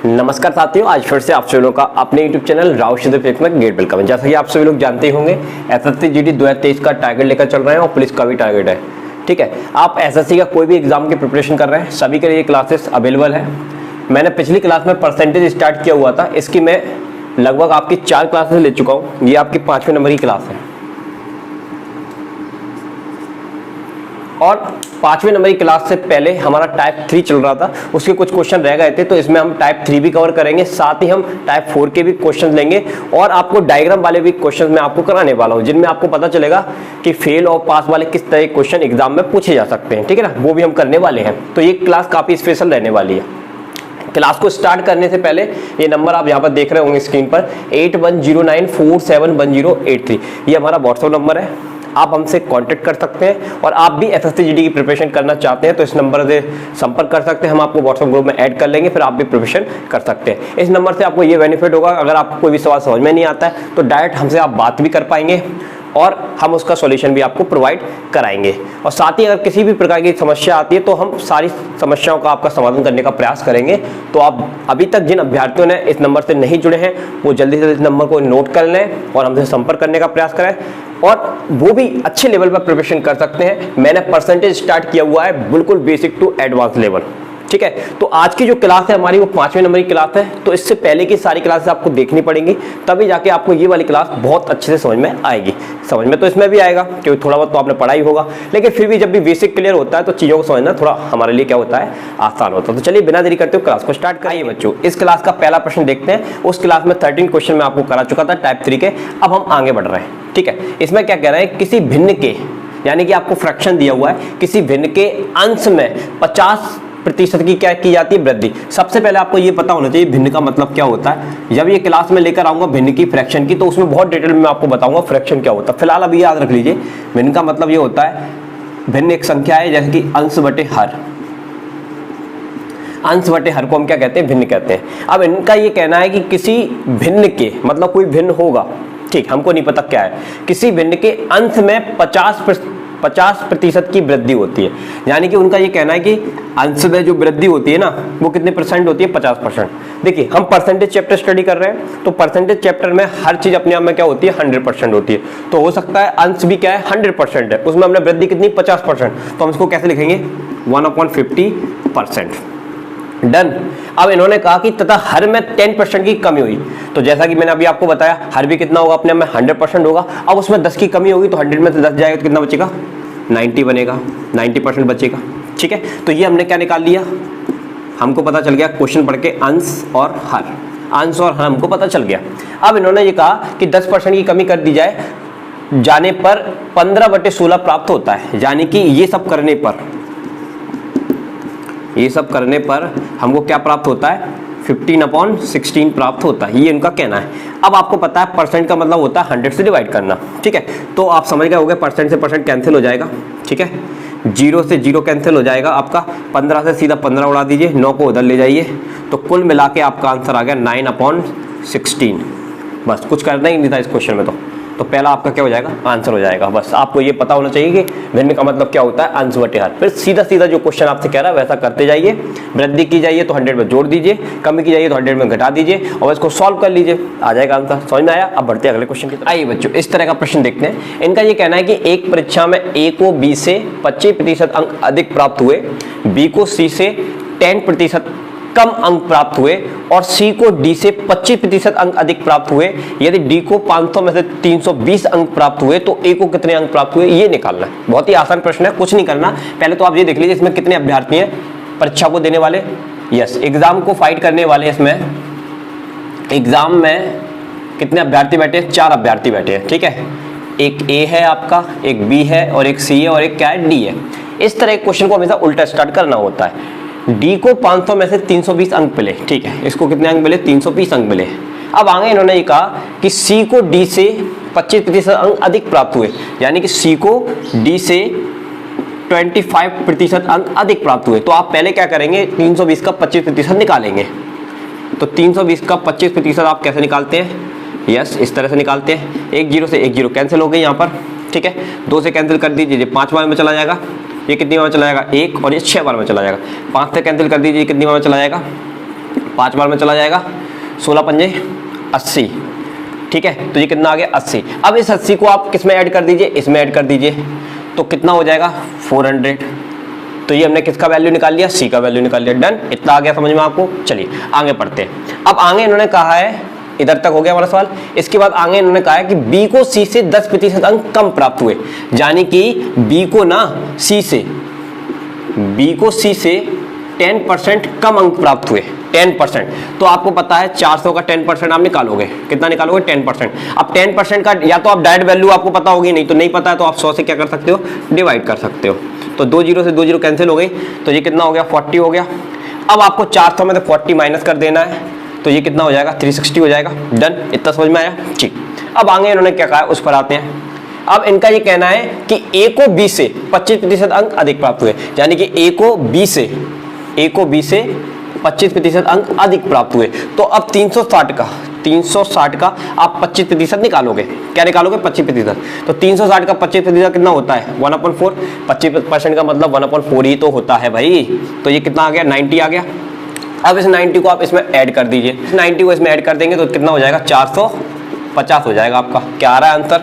नमस्कार साथियों, आज फिर से आप सभी लोगों का अपने YouTube चैनल राव शिदर में गेट वेलकम है। जैसा कि आप सभी लोग जानते होंगे, एसएससी जीडी 2023 का टारगेट लेकर चल रहे हैं और पुलिस का भी टारगेट है। ठीक है, आप एसएससी का कोई भी एग्जाम की प्रिपरेशन कर रहे हैं, सभी के लिए क्लासेस अवेलेबल है। मैंने पिछली क्लास में परसेंटेज स्टार्ट किया हुआ था, इसकी मैं लगभग आपकी 4 क्लासेस ले चुका हूँ। ये आपकी 5वें नंबर की क्लास है और 5वें नंबर की क्लास से पहले हमारा टाइप 3 चल रहा था, उसके कुछ क्वेश्चन रह गए थे, तो इसमें हम टाइप 3 भी कवर करेंगे, साथ ही हम टाइप 4 के भी क्वेश्चन लेंगे और आपको डायग्राम वाले भी क्वेश्चन मैं आपको कराने वाला हूं, जिनमें आपको पता चलेगा कि फेल और पास वाले किस तरह के क्वेश्चन एग्जाम में पूछे जा सकते हैं। ठीक है ना, वो भी हम करने वाले हैं। तो ये क्लास काफी स्पेशल रहने वाली है। क्लास को स्टार्ट करने से पहले ये नंबर आप यहाँ पर देख रहे होंगे स्क्रीन पर 8109471083, ये हमारा व्हाट्सएप नंबर है। आप हमसे कांटेक्ट कर सकते हैं और आप भी एसएससी जीडी की प्रिपरेशन करना चाहते हैं तो इस नंबर से संपर्क कर सकते हैं। हम आपको व्हाट्सएप ग्रुप में ऐड कर लेंगे, फिर आप भी प्रिपरेशन कर सकते हैं। इस नंबर से आपको ये बेनिफिट होगा, अगर आपको कोई भी सवाल समझ में नहीं आता है तो डायरेक्ट हमसे आप बात भी कर पाएंगे और हम उसका सॉल्यूशन भी आपको प्रोवाइड कराएंगे। और साथ ही अगर किसी भी प्रकार की समस्या आती है तो हम सारी समस्याओं का आपका समाधान करने का प्रयास करेंगे। तो आप अभी तक जिन अभ्यर्थियों ने इस नंबर से नहीं जुड़े हैं वो जल्दी से इस नंबर को नोट कर लें और हमसे संपर्क करने का प्रयास करें और वो भी अच्छे लेवल पर प्रिपरेशन कर सकते हैं। मैंने परसेंटेज स्टार्ट किया हुआ है बिल्कुल बेसिक टू एडवांस लेवल। ठीक है, तो आज की जो क्लास है हमारी वो 5वें नंबर की क्लास है, तो इससे पहले की सारी क्लासेस आपको देखनी पड़ेंगी, तभी जाके आपको ये वाली क्लास बहुत अच्छे से समझ में आएगी। समझ में तो इसमें भी आएगा क्योंकि थोड़ा बहुत तो आपने पढ़ा ही होगा, लेकिन फिर भी जब भी बेसिक क्लियर होता है तो चीज़ों को समझना थोड़ा हमारे लिए क्या होता है, आसान होता है। तो चलिए बिना देरी करते हुए क्लास को स्टार्ट करिए बच्चों। इस क्लास का पहला प्रश्न देखते हैं। उस क्लास में 13 क्वेश्चन मैं आपको करा चुका था टाइप 3 के, अब हम आगे बढ़ रहे हैं। ठीक है, इसमें क्या कह रहे हैं, किसी भिन्न के, यानी कि आपको फ्रैक्शन दिया हुआ है, किसी भिन्न के अंश में 50% की क्या की जाती है, वृद्धि। सबसे पहले आपको ये पता होना चाहिए भिन्न का मतलब क्या होता है। जब ये क्लास में लेकर आऊंगा भिन्न की, फ्रैक्शन की, तो उसमें बहुत डिटेल में आपको बताऊंगा फ्रैक्शन क्या होता है। फिलहाल अभी याद रख लीजिए, भिन्न का मतलब ये होता है, भिन्न एक संख्या है जैसे कि अंश बटे हर। अंश बटे हर को हम क्या कहते हैं, भिन्न कहते हैं। अब इनका ये कहना है कि किसी भिन्न के, मतलब कोई भिन्न होगा, ठीक, हमको नहीं पता क्या है, किसी भिन्न के अंश में 50% की वृद्धि होती है। यानी कि उनका ये कहना है कि अंश में जो वृद्धि होती है ना, वो कितने परसेंट होती है, 50%। देखिए, हम परसेंटेज चैप्टर स्टडी कर रहे हैं, तो परसेंटेज चैप्टर में हर चीज अपने आप में क्या होती है, 100% होती है। तो हो सकता है अंश भी क्या है, 100% है, उसमें हमने वृद्धि कितनी, 50%। तो हम इसको कैसे लिखेंगे, 1/50%। डन। अब इन्होंने कहा कि तथा हर में 10% की कमी हुई, तो जैसा कि मैंने अभी आपको बताया, हर भी कितना होगा, अपने में 100% होगा। अब उसमें 10 की कमी होगी तो 100 में से 10 जाएगा तो कितना बचेगा, 90 बनेगा, 90% बचेगा। ठीक है, तो ये हमने क्या निकाल लिया, हमको पता चल गया क्वेश्चन पढ़ के अंश और हर, अंश और हर हमको पता चल गया। अब इन्होंने ये कहा कि 10% की कमी कर दी जाने पर 15/16 प्राप्त होता है। यानी कि ये सब करने पर हमको क्या प्राप्त होता है, 15/16 प्राप्त होता है, ये इनका कहना है। अब आपको पता है परसेंट का मतलब होता है 100 से डिवाइड करना। ठीक है, तो आप समझ गए होंगे, परसेंट से परसेंट कैंसिल हो जाएगा। ठीक है, 0 से 0 कैंसिल हो जाएगा आपका, 15 से सीधा 15 उड़ा दीजिए, 9 को उधर ले जाइए, तो कुल मिला के आपका आंसर आ गया 9/16। बस कुछ करना ही नहीं था इस क्वेश्चन में, तो पहला आपका क्या हो जाएगा, आंसर हो जाएगा। बस आपको ये पता होना चाहिए कि भिन्न का मतलब क्या होता है, अंश बटे हर। फिर सीधा सीधा जो क्वेश्चन आपसे कह रहा है वैसा करते जाइए। वृद्धि की जाइए तो 100 में जोड़ दीजिए, कमी की जाइए तो 100 में घटा दीजिए और इसको सॉल्व कर लीजिए, आ जाएगा आंसर। समझ में आया? अब बढ़ते हैं अगले क्वेश्चन की तरफ। आइए बच्चों, इस तरह का प्रश्न देखते हैं। इनका ये कहना है कि एक परीक्षा में ए को बी से 25% अंक अधिक प्राप्त हुए, बी को सी से 10% कम अंक प्राप्त हुए और सी को डी से 25% अंक अधिक प्राप्त हुए। यदि डी को 500 में से 320 अंक प्राप्त हुए तो ए को कितने अंक प्राप्त हुए, ये निकालना है। बहुत ही आसान प्रश्न है, कुछ नहीं करना। पहले तो आप ये देख लीजिए इसमें कितने अभ्यर्थी हैं परीक्षा को देने वाले, यस, एग्जाम को फाइट करने वाले। इसमें एग्जाम में कितने अभ्यर्थी बैठे हैं, 4 अभ्यर्थी बैठे हैं। ठीक है, एक ए है आपका, एक बी है और एक सी है और एक क्या है, डी है। इस तरह क्वेश्चन को हमेशा उल्टा स्टार्ट करना होता है। डी को 500 में से 320 अंक मिले, ठीक है, इसको कितने अंक मिले, 320 अंक मिले। अब आगे इन्होंने ये कहा कि सी को डी से 25% अंक अधिक प्राप्त हुए, यानी कि सी को डी से 25% अंक अधिक प्राप्त हुए। तो आप पहले क्या करेंगे, 320 का 25% निकालेंगे। तो 320 का 25% आप कैसे निकालते हैं, यस, इस तरह से निकालते हैं। 1 0 से 1 0 कैंसिल हो गई यहाँ पर। ठीक है, 2 से कैंसिल कर दीजिए, 5 बार में चला जाएगा, ये कितनी बार में चला जाएगा, 1, और ये 6 बार में चला जाएगा। 5 से कैंसिल कर दीजिए, कितनी बार में चला जाएगा, 5 बार में चला जाएगा, 16 पंजे 80, ठीक है। तो ये कितना आ गया 80। अब इस 80 को आप किस में ऐड कर दीजिए, इसमें ऐड कर दीजिए, तो कितना हो जाएगा 400। तो ये हमने किसका वैल्यू निकाल लिया, सी का वैल्यू निकाल लिया। डन, इतना आ गया समझ में आपको। चलिए आगे पढ़ते हैं। अब आगे इन्होंने कहा है, इधर तक हो गया हमारा सवाल। इसके बाद आगे इन्होंने कहा है कि बी को सी से 10% अंक कम प्राप्त हुए, यानी कि बी को सी से 10% कम अंक प्राप्त हुए, 10%। तो आपको पता है 400 का 10% आप निकालोगे, कितना निकालोगे 10%। अब 10% का या तो आप डायरेक्ट वैल्यू आपको पता होगी, नहीं तो नहीं पता है तो आप 100 से क्या कर सकते हो, डिवाइड कर सकते हो। तो 2 जीरो से 2 जीरो कैंसिल हो गई, तो ये कितना हो गया 40 हो गया। अब आपको 400 में से 40 माइनस कर देना है, तो ये कितना हो जाएगा 360 हो जाएगा। डन, इतना समझ में आया। ठीक, अब आगे इन्होंने क्या कहा है उस पर आते हैं। अब इनका ये कहना है कि ए को बी से 25% अंक अधिक प्राप्त हुए, यानी कि ए को बी से 25% अंक अधिक प्राप्त हुए। तो अब 360 का आप 25% निकालोगे, क्या निकालोगे 25%। तो 360 का 25% कितना होता है 1/4, 25% का मतलब 1/4 ही तो होता है भाई। तो ये कितना आ गया 90 आ गया। अब इस 90 को आप इसमें ऐड कर दीजिए, इस 90 को इसमें ऐड कर देंगे तो कितना हो जाएगा 450 हो जाएगा। आपका क्या आ रहा है answer,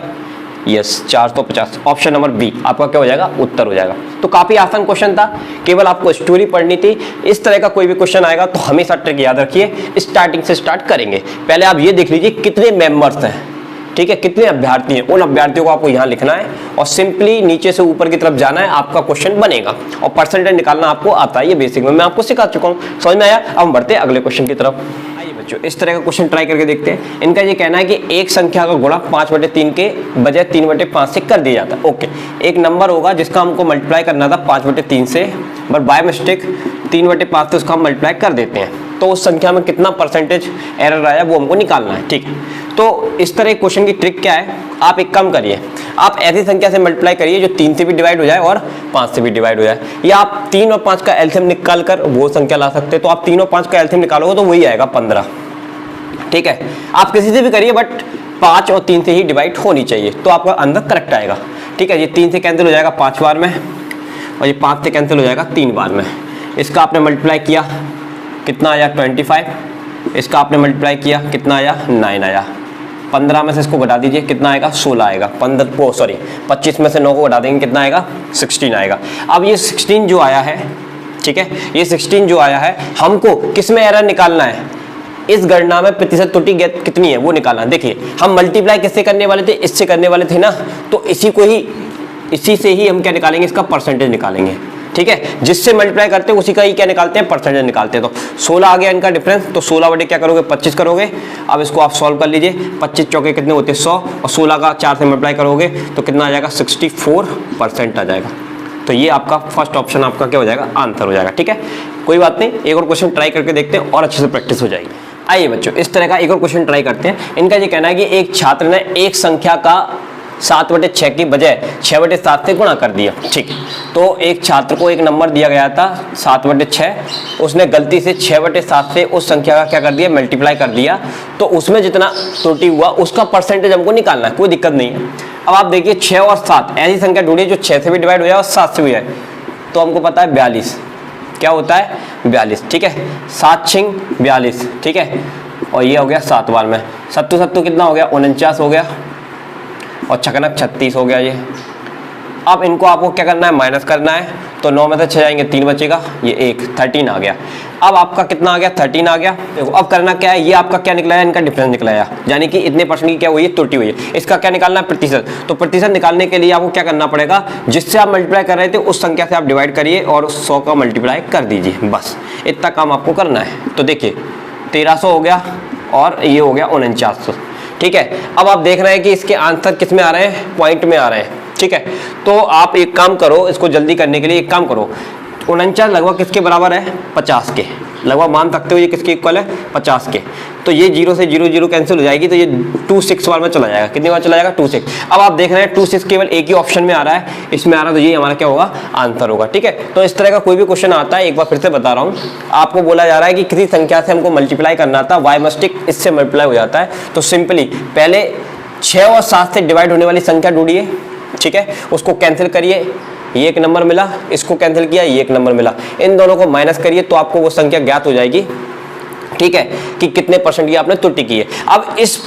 yes 450। Option number B आपका क्या हो जाएगा, उत्तर हो जाएगा। तो काफी आसान क्वेश्चन था, केवल आपको स्टोरी पढ़नी थी। इस तरह का कोई भी क्वेश्चन आएगा तो हमेशा ट्रिक याद रखिए, स्टार्टिंग से स्टार्ट करेंगे। पहले आप ये देख लीजिए कितने मेंबर्स हैं, ठीक है, कितने अभ्यर्थी हैं, उन अभ्यर्थियों को आपको यहाँ लिखना है और सिंपली नीचे से ऊपर की तरफ जाना है, आपका क्वेश्चन बनेगा। और परसेंटेज निकालना आपको आता है, ये बेसिक में मैं आपको सिखा चुका हूँ। समझ में आया। अब हम बढ़ते हैं अगले क्वेश्चन की तरफ। आइए बच्चों, इस तरह का क्वेश्चन ट्राई करके देखते हैं। इनका ये कहना है कि एक संख्या का गुणा 5/3 के बजाय 3/5 से कर दिया जाता है। ओके, एक नंबर होगा जिसका हमको मल्टीप्लाई करना था 5/3 से, बट बाय मिस्टेक 3/5 से उसका हम मल्टीप्लाई कर देते हैं। तो उस संख्या में कितना परसेंटेज एरर आया वो हमको निकालना है, ठीक है। तो इस तरह क्वेश्चन की ट्रिक क्या है, आप एक काम करिए, आप ऐसी संख्या से मल्टीप्लाई करिए जो 3 से भी डिवाइड हो जाए और 5 से भी डिवाइड हो जाए, या आप 3 और 5 का एलसीएम निकाल कर वो संख्या ला सकते हैं। तो आप 3 और 5 का एलसीएम निकालोगे तो वही आएगा 15, ठीक है। आप किसी से भी करिए बट 5 और 3 से ही डिवाइड होनी चाहिए, तो आपका आंसर करेक्ट आएगा, ठीक है। ये 3 से कैंसिल हो जाएगा 5 बार में, और ये 5 से कैंसिल हो जाएगा 3 बार में। इसका आपने मल्टीप्लाई किया कितना आया 25, इसका आपने मल्टीप्लाई किया कितना आया 9 आया। 15 में से इसको घटा दीजिए कितना आएगा 16 आएगा। 25 में से 9 को घटा देंगे कितना आएगा 16 आएगा। अब ये 16 जो आया है, ठीक है, ये 16 जो आया है हमको किस में एरर निकालना है, इस गणना में प्रतिशत त्रुटि कितनी है वो निकालना। देखिए हम मल्टीप्लाई किससे करने वाले थे, इससे करने वाले थे ना, तो इसी से ही हम क्या निकालेंगे, इसका परसेंटेज निकालेंगे, ठीक है। जिससे मल्टीप्लाई करते हैं उसी का ही क्या निकालते हैं, परसेंटेज निकालते हैं। तो 16 आ गया इनका डिफरेंस, तो 16 बटे क्या करोगे 25 करोगे। अब इसको आप सॉल्व कर लीजिए, 25 चौके कितने होते हैं 100, और 16 का 4 से मल्टीप्लाई करोगे तो कितना आ जाएगा 64% आ जाएगा। तो ये आपका फर्स्ट ऑप्शन आपका क्या हो जाएगा, आंसर हो जाएगा, ठीक है। कोई बात नहीं, एक और क्वेश्चन ट्राई करके देखते हैं और अच्छे से प्रैक्टिस हो जाएगी। आइए बच्चों, इस तरह का एक और क्वेश्चन ट्राई करते हैं। इनका ये कहना है कि एक छात्र ने एक संख्या का 7/6 की बजाय 6/7 से गुणा कर दिया, ठीक। तो एक छात्र को एक नंबर दिया गया था 7/6, उसने गलती से 6/7 से उस संख्या का क्या कर दिया, मल्टीप्लाई कर दिया। तो उसमें जितना त्रुटि हुआ उसका परसेंटेज हमको निकालना है, कोई दिक्कत नहीं है। अब आप देखिए 6 और 7 ऐसी संख्या ढूंढिए जो 6 से भी डिवाइड हो जाए और 7 से भी जाए। तो हमको पता है 42, क्या होता है 42, ठीक है। 7 छिंग 42, ठीक है, और ये हो गया 7 बार में। 7 कितना हो गया 49 हो गया, और छकनक 36 हो गया ये। अब इनको आपको क्या करना है, माइनस करना है। तो 9 में से 6 जाएंगे 3 बचेगा, ये 1 13 आ गया। अब आपका कितना आ गया 13 आ गया। देखो अब करना क्या है, ये आपका क्या निकला है, इनका डिफरेंस निकला है, यानी कि इतने परसेंट की क्या हुई है, त्रुटि हुई है। इसका क्या निकालना है, प्रतिशत। तो प्रतिशत निकालने के लिए आपको क्या करना पड़ेगा, जिससे आप मल्टीप्लाई कर रहे थे उस संख्या से आप डिवाइड करिए और 100 का मल्टीप्लाई कर दीजिए, बस इतना काम आपको करना है। तो देखिए 1300 हो गया और ये हो गया 4900, ठीक है। अब आप देख रहे हैं कि इसके आंसर किस में आ रहे हैं, पॉइंट में आ रहे हैं, ठीक है। तो आप एक काम करो, इसको जल्दी करने के लिए एक काम करो, 49 लगभग किसके बराबर है 50 के, लगभग मान सकते हो ये किसके इक्वल है 50 के। तो ये 0 से 0 0 कैंसिल हो जाएगी, तो ये 26 बार में चला जाएगा। कितनी बार चला जाएगा 26। अब आप देख रहे हैं 26 केवल एक ही ऑप्शन में आ रहा है, इसमें आ रहा है, तो ये हमारा क्या होगा, आंसर होगा, ठीक है। तो इस तरह का कोई भी क्वेश्चन आता है, एक बार फिर से बता रहा हूँ, आपको बोला जा रहा है कि किसी संख्या से हमको मल्टीप्लाई करना था, वाई मस्टिक इससे मल्टीप्लाई हो जाता है। तो सिंपली पहले 6 और 7 से डिवाइड होने वाली संख्या ढूंढिए, ठीक है, उसको कैंसिल करिए, ये एक नंबर मिला, इसको कैंसिल किया, ये एक नंबर मिला, इन दोनों को माइनस करिए तो आपको वो संख्या ज्ञात हो जाएगी ठीक है, कि कितने परसेंट की आपने त्रुटि की है। अब इस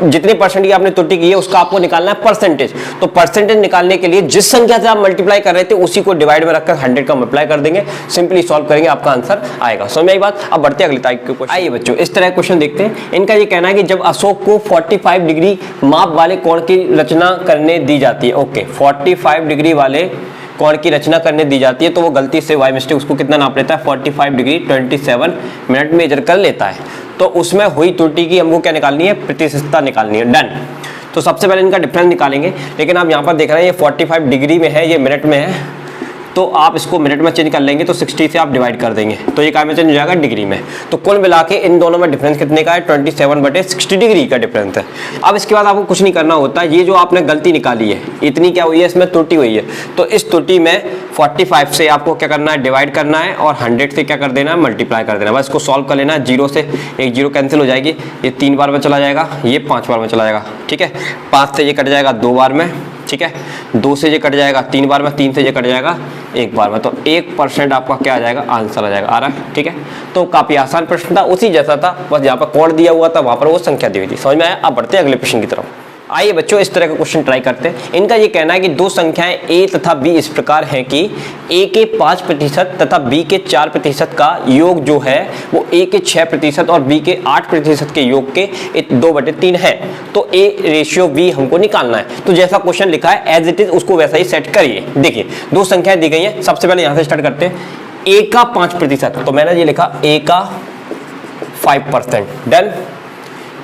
जितने परसेंट की आपने त्रुटि की है उसका आपको निकालना है परसेंटेज। तो परसेंटेज निकालने के लिए जिस संख्या से आप मल्टीप्लाई कर रहे थे उसी को डिवाइड में रखकर 100 का मल्टीप्लाई कर देंगे, सिंपली सॉल्व करेंगे, आपका आंसर आएगा। समझ में आई बात? अब बढ़ते हैं अगले टाइप के क्वेश्चन। आइए बच्चों, इस तरह क्वेश्चन देखते हैं। इनका ये कहना है कि जब अशोक को 45 डिग्री माप वाले कोण की रचना करने दी जाती है, ओके, 45 डिग्री वाले कोण की रचना करने दी जाती है, तो वो गलती से बाय मिस्टेक उसको कितना नाप लेता है, 45 डिग्री 27 मिनट मेजर कर लेता है। तो उसमें हुई त्रुटि की हमको क्या निकालनी है, प्रतिशतता निकालनी है। डन। तो सबसे पहले इनका डिफरेंस निकालेंगे, लेकिन आप यहाँ पर देख रहे हैं ये 45 डिग्री में है, ये मिनट में है, तो आप इसको मिनट में चेंज कर लेंगे, तो 60 से आप डिवाइड कर देंगे, तो ये काय में चेंज हो जाएगा, डिग्री में। तो कुल मिला के इन दोनों में डिफरेंस कितने का है, 27/60 डिग्री का डिफरेंस है। अब इसके बाद आपको कुछ नहीं करना होता, ये जो आपने गलती निकाली है, इतनी क्या हुई है, इसमें त्रुटि हुई है, तो इस त्रुटि में 45 से आपको क्या करना है, डिवाइड करना है, और 100 से क्या कर देना है, मल्टीप्लाई कर देना है। बस इसको सॉल्व कर लेना है, 0 से एक 0 कैंसिल हो जाएगी, ये 3 बार में चला जाएगा, ये 5 बार में चला जाएगा, ठीक है। 5 से ये कट जाएगा 2 बार में, ठीक है। 2 से ये कट जाएगा 3 बार में, 3 से ये कट जाएगा 1 बार में, तो 1% आपका क्या आ जाएगा, आंसर आ जाएगा, आ रहा है, ठीक है। तो काफी आसान प्रश्न था, उसी जैसा था, बस यहाँ पर कोण दिया हुआ था, वहां पर वो संख्या दी हुई थी। समझ में आया? अब बढ़ते हैं अगले प्रश्न की तरफ। आइए बच्चों, इस तरह का क्वेश्चन ट्राई करते हैं। इनका ये कहना है कि दो संख्याएं a तथा b इस प्रकार हैं कि a के 5% तथा b के 4% का योग जो है वो a के 6% और b के 8% के योग के 2/3 है। तो a रेशियो b हमको निकालना है। तो जैसा क्वेश्चन लिखा है एज इट इज उसको वैसा ही सेट करिए। देखिए दो संख्याएं दी गई हैं, सबसे पहले यहां से स्टार्ट करते हैं। a का 5%, तो मैंने ये लिखा a का 5%, डन।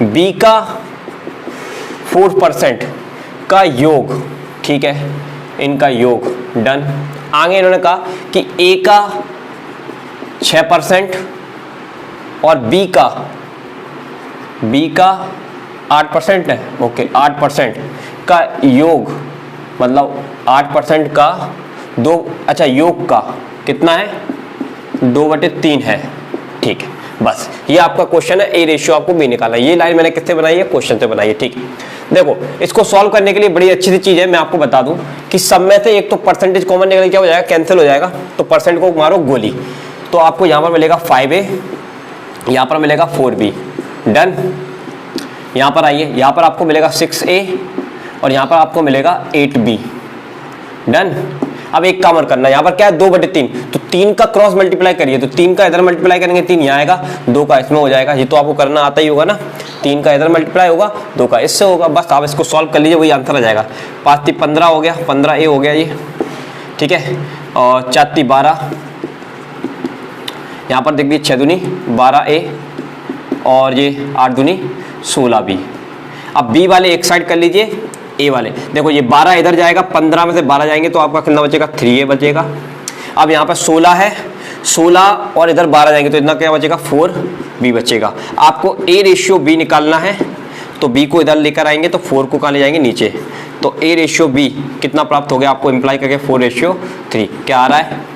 b का 4% का योग, ठीक है, इनका योग, डन। आगे इन्होंने कहा कि a का 6% और b का 8% है, ओके, 8% का योग, मतलब 8% का अच्छा योग का कितना है, 2/3 है, ठीक है। बस ये आपका क्वेश्चन है, ए रेशियो आपको बी निकालना है। ये लाइन मैंने किससे बनाई है, क्वेश्चन से बनाई है, ठीक है। देखो इसको सॉल्व करने के लिए बड़ी अच्छी सी चीज है, मैं आपको बता दूं कि सब में से एक तो परसेंटेज कॉमन निकल क्या हो जाएगा, कैंसिल हो जाएगा। तो परसेंट को मारो गोली, तो आपको यहां पर मिलेगा 5a, यहां पर मिलेगा 4b, डन। यहां पर आइए, यहां पर आपको मिलेगा 6a और यहां पर आपको मिलेगा 8b, डन। अब एक काम और करना, यहाँ पर क्या है, 2/3, तो 3 का क्रॉस मल्टीप्लाई करिए, तो 3 का इधर मल्टीप्लाई करेंगे, 3 यहाँ आएगा, 2 का इसमें हो जाएगा। ये तो आपको करना आता ही होगा ना, 3 का इधर मल्टीप्लाई होगा, 2 का इससे होगा, बस आप इसको सॉल्व कर लीजिए, वही आंसर आ जाएगा। 5 3 15 हो गया, 15a हो गया ये, ठीक है। और 4 3 12, यहाँ पर देख लीजिए 6 दूनी 12a और ये 8 दूनी 16b। अब b वाले एक साइड कर लीजिए, ए वाले देखो ये 12 इधर जाएगा, 15 में से 12 जाएंगे तो आपका कितना बचेगा, 3a बचेगा। अब यहाँ पर 16 है, 16 और इधर 12 जाएंगे तो इतना क्या बचेगा, 4b बचेगा। आपको a रेशियो b निकालना है, तो b को इधर लेकर आएंगे तो 4 को कहाँ ले जाएंगे, नीचे। तो a रेशियो b कितना प्राप्त हो गया आपको, इम्प्लाई करके 4:3 क्या आ रहा है,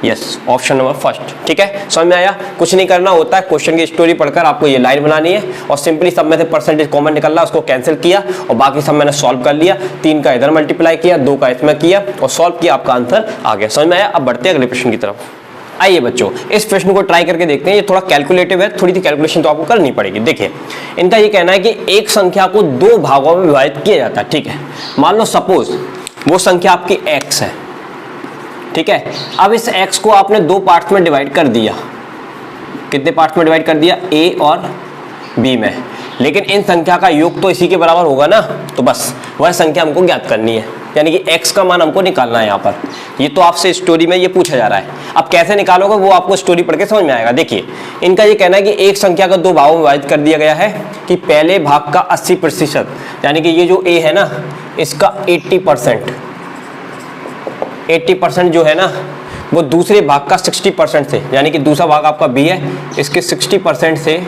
यस, ऑप्शन नंबर फर्स्ट, ठीक है। समझ में आया? कुछ नहीं करना होता है, क्वेश्चन की स्टोरी पढ़कर आपको ये लाइन बनानी है और सिंपली सब में से परसेंटेज कॉमन निकल रहा है, उसको कैंसिल किया और बाकी सब मैंने सॉल्व कर लिया। 3 का इधर मल्टीप्लाई किया, 2 का इसमें किया और सॉल्व किया, आपका आंसर आ गया। समझ में आया? अब बढ़ते हैं अगले प्रश्न की तरफ। आइए बच्चों, इस प्रश्न को ट्राई करके देखते हैं। ये थोड़ा कैलकुलेटिव है, थोड़ी सी कैलकुलेशन तो आपको करनी पड़ेगी। देखिए इनका ये कहना है कि एक संख्या को 2 भागों में विभाजित किया जाता है, ठीक है। मान लो सपोज वो संख्या आपकी x है, ठीक है। अब इस x को आपने 2 पार्ट्स में डिवाइड कर दिया, कितने पार्ट्स में डिवाइड कर दिया, a और b में, लेकिन इन संख्या का योग तो इसी के बराबर होगा ना, तो बस वह संख्या हमको ज्ञात करनी है, यानी कि x का मान हमको निकालना है यहाँ पर। ये तो आपसे स्टोरी में ये पूछा जा रहा है, अब कैसे निकालोगे वो आपको स्टोरी पढ़ के समझ में आएगा। देखिए इनका ये कहना है कि एक संख्या का 2 भागों में विभाजित कर दिया गया है कि पहले भाग का 80%, यानी कि ये जो a है ना इसका 80% जो है ना वो दूसरे भाग का 60% से, यानी कि दूसरा भाग आपका b है, इसके 60% से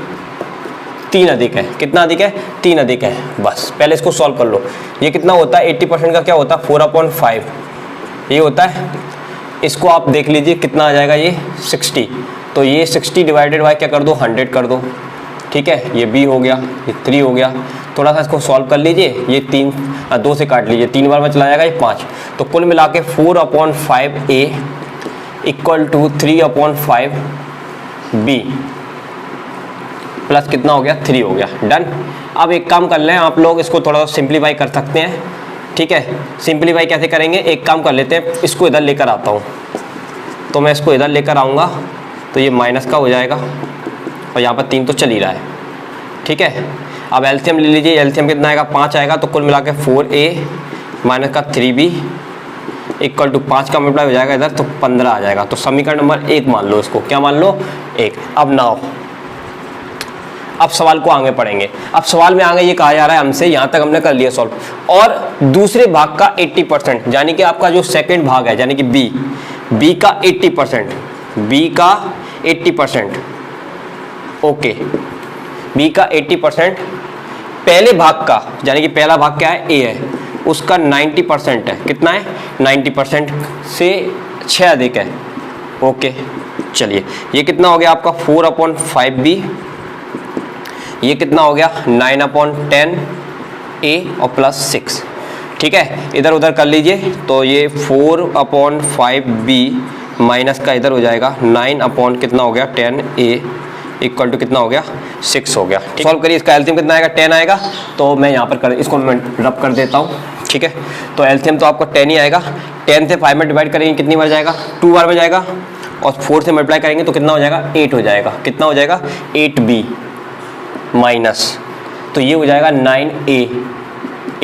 3 अधिक है। कितना अधिक है, 3 अधिक है। बस पहले इसको सॉल्व कर लो। ये कितना होता है, 80% का क्या होता है, 4/5 ये होता है। इसको आप देख लीजिए कितना आ जाएगा, ये 60, तो ये 60 डिवाइडेड बाय क्या कर दो, 100 कर दो, ठीक है। ये b हो गया, ये 3 हो गया। थोड़ा सा इसको सॉल्व कर लीजिए, ये 2 से काट लीजिए, 3 बार में चला जाएगा, ये 5, तो कुल मिला के 4/5a equal to 3/5b, plus कितना हो गया 3 हो गया। डन। अब एक काम कर लें आप लोग, इसको थोड़ा सा सिंप्लीफाई कर सकते हैं, ठीक है। सिंप्लीफाई कैसे करेंगे, एक काम कर लेते हैं, इसको इधर लेकर आता हूँ, तो मैं इसको इधर लेकर आऊँगा तो ये माइनस का हो जाएगा और यहाँ पर 3 तो चल ही रहा है, ठीक है। अब एलसीएम ले लीजिए, एलसीएम कितना आएगा 5 आएगा, तो कुल मिला के 4a माइनस का 3b इक्वल टू 5 का मल्टीप्लाई हो जाएगा इधर तो 15 आ जाएगा। तो समीकरण नंबर 1 मान लो इसको, क्या मान लो 1। अब नाउ अब सवाल को आगे पढ़ेंगे। अब सवाल में आगे ये कहा जा रहा है हमसे, यहाँ तक हमने कर लिया सॉल्व, और दूसरे भाग का 80%, यानी कि आपका जो सेकंड भाग है यानी कि बी का 80%, बी का 80%, ओके, बी का 80% पहले भाग का, यानी कि पहला भाग क्या है, ए है, उसका 90% है। कितना है 90% से 6 अधिक है, ओके। चलिए ये कितना हो गया आपका 4/5b, ये कितना हो गया 9/10a और प्लस 6, ठीक है। इधर उधर कर लीजिए तो ये 4/5b माइनस का इधर हो जाएगा 9 कितना हो गया 10a इक्वल टू कितना हो गया 6 हो गया। सॉल्व करिए, इसका एलसीएम कितना आएगा 10 आएगा, तो मैं यहाँ पर इसको मैं रब कर देता हूँ, ठीक है। तो एलसीएम तो आपको 10 ही आएगा। 10 से 5 में डिवाइड करेंगे कितनी बार जाएगा 2 बार में जाएगा, और 4 से मल्टीप्लाई करेंगे तो कितना हो जाएगा 8 हो जाएगा। कितना हो जाएगा 8b माइनस, तो ये हो जाएगा 9a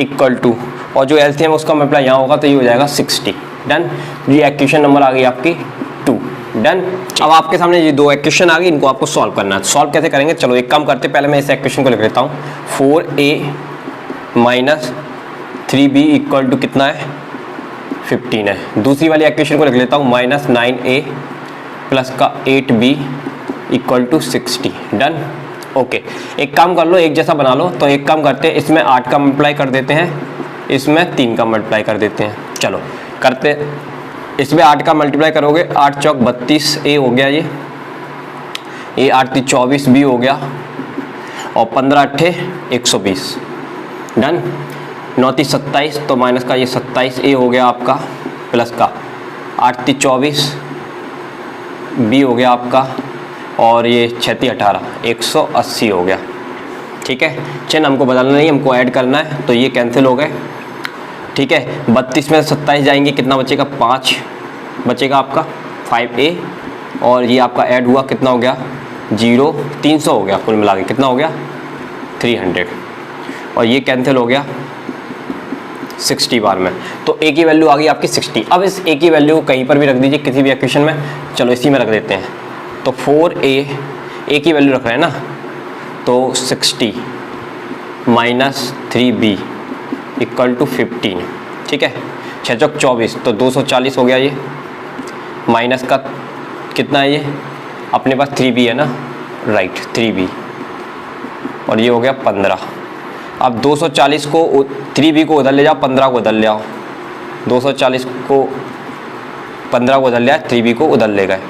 इक्वल टू, और जो एलसीएम उसका मल्टीप्लाई यहाँ होगा तो ये हो जाएगा 60। डन। ये इक्वेशन नंबर आ गई आपकी 2। डन। अब आपके सामने ये दो इक्वेशन आ गई, इनको आपको सॉल्व करना है। सॉल्व कैसे करेंगे, चलो एक काम करते, पहले मैं इस इक्वेशन को लिख लेता हूँ, 4a minus 3b equal to कितना है 15 है। दूसरी वाली इक्वेशन को लिख लेता हूँ, माइनस 9a प्लस का 8b equal to 60। Done. Okay, एक काम कर लो, एक जैसा बना लो। तो एक काम करते हैं, इसमें 8 का मल्टीप्लाई कर देते हैं, इसमें 3 का मल्टीप्लाई कर देते हैं। चलो करते, इसमें 8 का मल्टीप्लाई करोगे, 8 चौक 32 ए हो गया, ये 8 3 24 बी हो गया, और 15 8 120। डन। 9 3 27, तो माइनस का ये 27 ए हो गया आपका, प्लस का 8 3 24 बी हो गया आपका, और ये 6 3 18 180 हो गया, ठीक है। चिन्ह हमको बदलना नहीं, हमको ऐड करना है, तो ये कैंसिल हो गए, ठीक है। 32 में 27 जाएंगे, कितना बचेगा 5 बचेगा आपका 5a, और ये आपका ऐड हुआ कितना हो गया 0, 300 हो गया कुल मिला के, कितना हो गया 300, और ये कैंसिल हो गया 60 बार में, तो a की वैल्यू आ गई आपकी 60। अब इस a की वैल्यू को कहीं पर भी रख दीजिए, किसी भी इक्वेशन में, चलो इसी में रख देते हैं। तो 4a की वैल्यू रख रहे हैं ना, तो 60 माइनस 3b इक्वल टू 15, ठीक है। 6 चौक 24, तो 240 हो गया ये, माइनस का कितना है ये, अपने पास 3b है ना, राइट 3b, और ये हो गया 15। अब 240 को 3b को उधर ले जाओ, 15 को उधर ले आओ, 240 को 15 को उधर ले आए, 3b को उधर ले गए।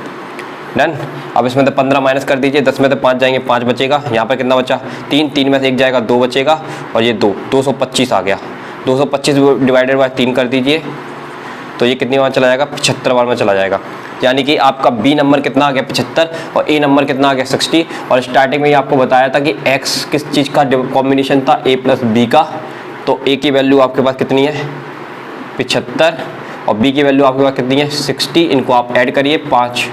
डन। अब इसमें तो 15 माइनस कर दीजिए, 10 में तो 5 जाएंगे, 5 बचेगा, यहाँ पर कितना बचा 3, 3 में से 1 जाएगा 2 बचेगा, और ये 225 आ गया। 225 डिवाइडेड बाय 3 कर दीजिए, तो ये कितनी बार चला जाएगा 75 बार में चला जाएगा। यानी कि आपका बी नंबर कितना आ गया 75, और ए नंबर कितना आ गया 60। और स्टार्टिंग में ही आपको बताया था कि एक्स किस चीज़ का कॉम्बिनेशन था, ए प्लस बी का। तो ए की वैल्यू आपके पास कितनी है 75, और बी की वैल्यू आपके पास कितनी है 60। इनको आप ऐड करिए, 5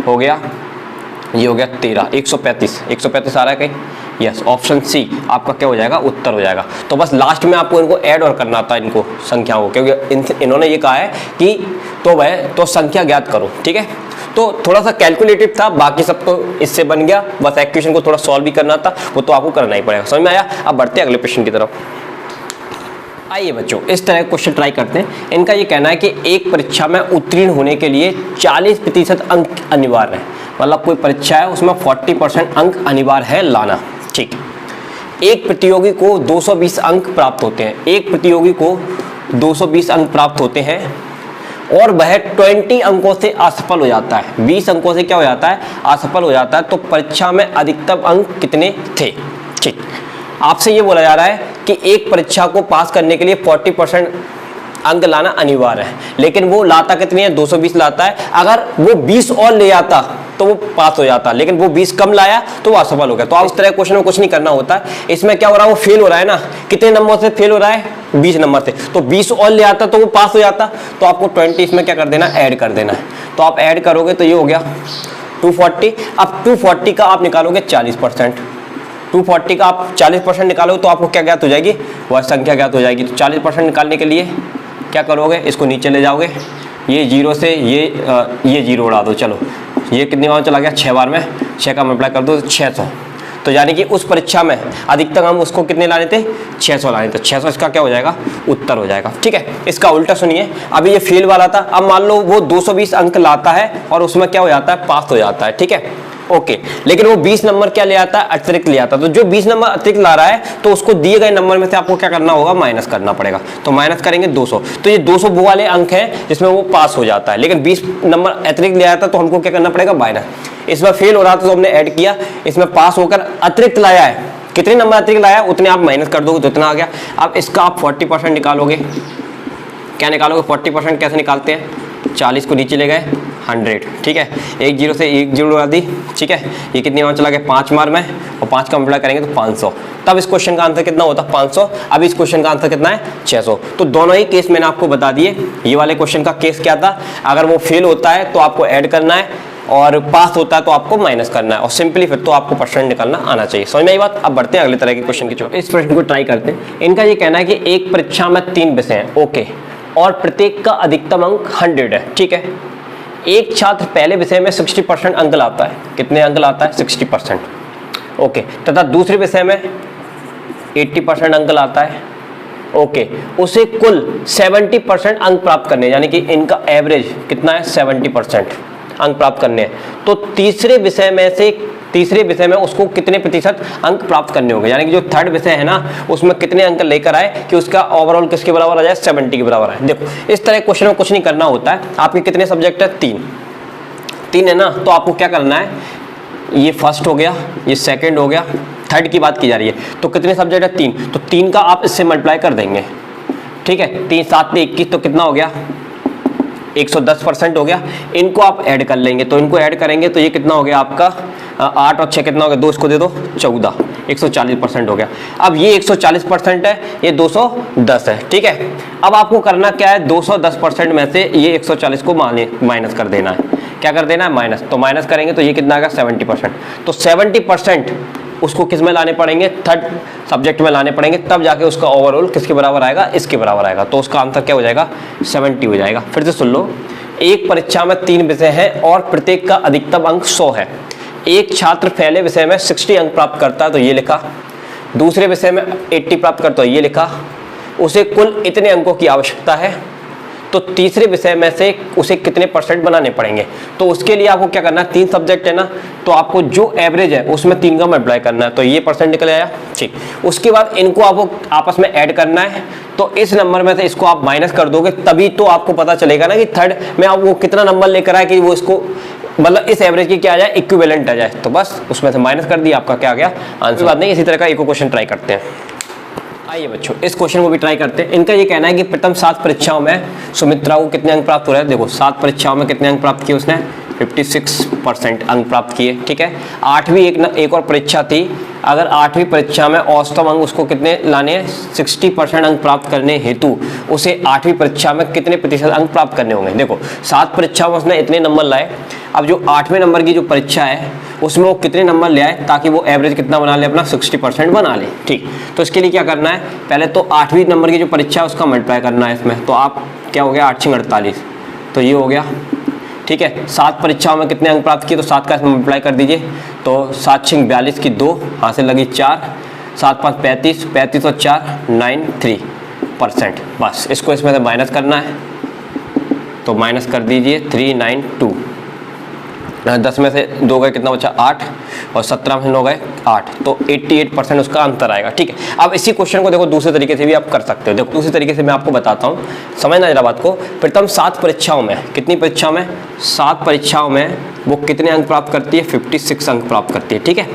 हो गया, ये हो गया 13, 135 आ रहा है कहीं, यस, ऑप्शन सी आपका क्या हो जाएगा उत्तर हो जाएगा। तो बस लास्ट में आपको इनको ऐड और करना था, इनको संख्याओं को, क्योंकि इन्होंने ये कहा है कि तो संख्या ज्ञात करो, ठीक है। तो थोड़ा सा कैलकुलेटिव था, बाकी सब तो इससे बन गया, बस इक्वेशन को थोड़ा सॉल्व भी करना था, वो तो आपको करना ही पड़ेगा। समझ में आया। अब बढ़ते हैं अगले क्वेश्चन की तरफ। आइए बच्चों, इस तरह का क्वेश्चन ट्राई करते हैं। इनका ये कहना है कि एक परीक्षा में उत्तीर्ण होने के लिए 40% अंक अनिवार्य है, मतलब कोई परीक्षा है उसमें 40% अंक अनिवार्य है लाना, ठीक। एक प्रतियोगी को 220 अंक प्राप्त होते हैं, एक प्रतियोगी को 220 अंक प्राप्त होते हैं, और वह 20 अंकों से असफल हो जाता है, 20 अंकों से क्या हो जाता है असफल हो जाता है, तो परीक्षा में अधिकतम अंक कितने थे, ठीक। आपसे ये बोला जा रहा है कि एक परीक्षा को पास करने के लिए 40% अंक लाना अनिवार्य है, लेकिन वो लाता कितनी है 220 लाता है। अगर वो 20 और ले आता तो वो पास हो जाता, लेकिन वो 20 कम लाया तो वो असफल हो गया। तो आप इस तरह क्वेश्चन में कुछ नहीं करना होता है। इसमें क्या हो रहा है, वो फेल हो रहा है ना, कितने नंबर से फेल हो रहा है, 20 नंबर से, तो 20 और ले आता तो वो पास हो जाता। तो आपको 20 इसमें क्या कर देना, ऐड कर देना है। तो आप ऐड करोगे तो ये हो गया 240। अब 240 का आप निकालोगे 40%, 240 का आप 40% निकालोगे तो आपको क्या ज्ञात हो जाएगी, वह संख्या ज्ञात हो जाएगी। तो 40% निकालने के लिए क्या करोगे, इसको नीचे ले जाओगे, ये जीरो से ये जीरो उड़ा दो। चलो ये कितनी बार चला गया, 6 बार में, 6 का मल्टीप्लाई कर दो तो 600। तो यानी कि उस परीक्षा में अधिकतम हम उसको कितने लाने थे, 600 लाने थे। 600 इसका क्या हो जाएगा, उत्तर हो जाएगा। ठीक है, इसका उल्टा सुनिए, अभी ये फेल वाला था, अब मान लो वो 220 अंक लाता है और उसमें क्या हो जाता है, पास हो जाता है। ठीक है, ओके, लेकिन वो 20 नंबर क्या ले आता है, अतिरिक्त ले आता है। तो जो 20 नंबर अतिरिक्त ला रहा है तो उसको दिए गए नंबर में से आपको क्या करना होगा, माइनस करना पड़ेगा। तो माइनस करेंगे 200, तो ये 200 वो वाले अंक हैं जिसमें वो पास हो जाता है, लेकिन 20 नंबर अतिरिक्त ले आया था तो हमको क्या करना पड़ेगा, माइनस। इसमें फेल हो रहा था तो हमने ऐड किया, इसमें पास होकर अतिरिक्त लाया है, कितने नंबर अतिरिक्त लाया उतने आप माइनस कर दोगे तो इतना आ गया। अब इसका आप 40% निकालोगे, क्या निकालोगे, 40% कैसे निकालते हैं, 40 को नीचे ले गए 100। ठीक है, एक जीरो से एक जीरो उड़ा दी। ठीक है, ये कितनी बार चला गया, 5 बार में, और 5 का मल्टीप्लाई करेंगे तो 500। तब इस क्वेश्चन का आंसर कितना होता, 500। अब इस क्वेश्चन का आंसर कितना है, 600। तो दोनों ही केस मैंने आपको बता दिए। ये वाले क्वेश्चन का केस क्या था, अगर वो फेल होता है तो आपको ऐड करना है, और पास होता है तो आपको माइनस करना है, और सिंपली फिर तो आपको परसेंट निकालना आना चाहिए। समझ में आई बात। अब बढ़ते हैं अगले तरह के क्वेश्चन की तरफ। इस प्रश्न को ट्राई करते हैं। इनका ये कहना है कि एक परीक्षा में 3 विषय हैं, ओके, और प्रत्येक का अधिकतम अंक 100 है। ठीक है, एक छात्र पहले विषय में 60% अंक लाता है, कितने अंक लाता है, 60%, ओके, तथा दूसरे विषय में 80% अंक लाता है, ओके, उसे कुल 70% अंक प्राप्त करने, यानी कि इनका एवरेज कितना है, 70% अंक प्राप्त करने हैं। तो तीसरे विषय में उसको कितने प्रतिशत अंक प्राप्त करने होंगे, यानी कि जो थर्ड विषय है ना उसमें कितने अंक लेकर आए कि उसका ओवरऑल किसके बराबर आ जाए, 70 के बराबर आए। देखो इस तरह क्वेश्चन में कुछ नहीं करना होता है। आपके कितने सब्जेक्ट है, 3 है ना, तो आपको क्या करना है, ये फर्स्ट हो गया, ये सेकेंड हो गया, थर्ड की बात की जा रही है, तो कितने सब्जेक्ट है, 3, तो 3 का आप इससे मल्टीप्लाई कर देंगे। ठीक है, 3 7 21, तो कितना हो गया, 110% हो गया। इनको आप ऐड कर लेंगे, तो इनको ऐड करेंगे तो ये कितना हो गया आपका, 8 और 6 कितना हो गया, 2 इसको दे दो, 14, 140% हो गया। अब ये 140% है, ये 210 है। ठीक है, अब आपको करना क्या है, 210% में से ये 140 को माइनस कर देना है। क्या कर देना है, माइनस। तो माइनस करेंगे तो ये कितना आएगा, 70%। तो 70% उसको किस में लाने पड़ेंगे, थर्ड सब्जेक्ट में लाने पड़ेंगे, तब जाके उसका ओवरऑल किसके बराबर आएगा, इसके बराबर आएगा। तो उसका आंसर क्या हो जाएगा, 70 हो जाएगा। फिर से सुन लो, एक परीक्षा में 3 विषय हैं और प्रत्येक का अधिकतम अंक 100 है। एक छात्र पहले विषय में 60 अंक प्राप्त करता है, तो ये लिखा, दूसरे विषय में 80 प्राप्त करता है, ये लिखा, उसे कुल इतने अंकों की आवश्यकता है, तो तीसरे विषय में से उसे कितने परसेंट बनाने पड़ेंगे। तो उसके लिए आपको क्या करना है, 3 सब्जेक्ट है ना, तो आपको जो एवरेज है उसमें 3 का मल्टीप्लाई करना है, तो ये परसेंट निकल आया। ठीक, उसके बाद इनको आपको आपस में ऐड करना है, तो इस नंबर में से इसको आप माइनस कर दोगे, तभी तो आपको पता चलेगा ना कि थर्ड में आप वो कितना नंबर लेकर आए कि वो इसको मतलब इस एवरेज की क्या आ जाए, इक्विवेलेंट आ जाए। तो बस उसमें से माइनस कर दिया, आपका क्या आ गया आंसर। बात नहीं, इसी तरह का एक क्वेश्चन ट्राई करते हैं। आइए बच्चों, इस क्वेश्चन को भी ट्राई करते हैं। इनका ये कहना है कि प्रथम 7 परीक्षाओं में सुमित्रा को कितने अंक प्राप्त हो रहे हैं। देखो 7 परीक्षाओं में कितने अंक प्राप्त किए उसने, 56% अंक प्राप्त किए। ठीक है, 8वीं एक और परीक्षा थी, अगर 8वीं परीक्षा में औसतम अंक उसको कितने लाने हैं, 60% अंक प्राप्त करने हेतु उसे 8वीं परीक्षा में कितने प्रतिशत अंक प्राप्त करने होंगे। देखो 7 परीक्षाओं में उसने इतने नंबर लाए, अब जो 8वें नंबर की जो परीक्षा है उसमें वो कितने नंबर ले आए ताकि वो एवरेज कितना बना ले, अपना 60% बना ले। ठीक, तो इसके लिए क्या करना है, पहले तो 8वीं नंबर की जो परीक्षा है उसका मल्टीप्लाई करना है इसमें। तो आप क्या हो गया, 8 6 48, तो ये हो गया। ठीक है, 7 परीक्षाओं में कितने अंक प्राप्त किए, तो 7 का इसमें मल्टीप्लाई कर दीजिए, तो 7 6 42 की 2, हाथ से लगी 4, 7 5 35, 35 और 4 93%। बस इसको इसमें से माइनस करना है, तो माइनस कर दीजिए 392, 10 में से 2 गए कितना बचा, 8, और 17 में से 9 गए 8, तो 88% उसका अंतर आएगा। ठीक है, अब इसी क्वेश्चन को देखो दूसरे तरीके से भी आप कर सकते हो। देखो दूसरे तरीके से मैं आपको बताता हूँ, समझना जरा बात को। प्रथम 7 परीक्षाओं में, कितनी परीक्षाओं में, 7 परीक्षाओं में वो कितने अंक प्राप्त करती है, 56 अंक प्राप्त करती है। ठीक है,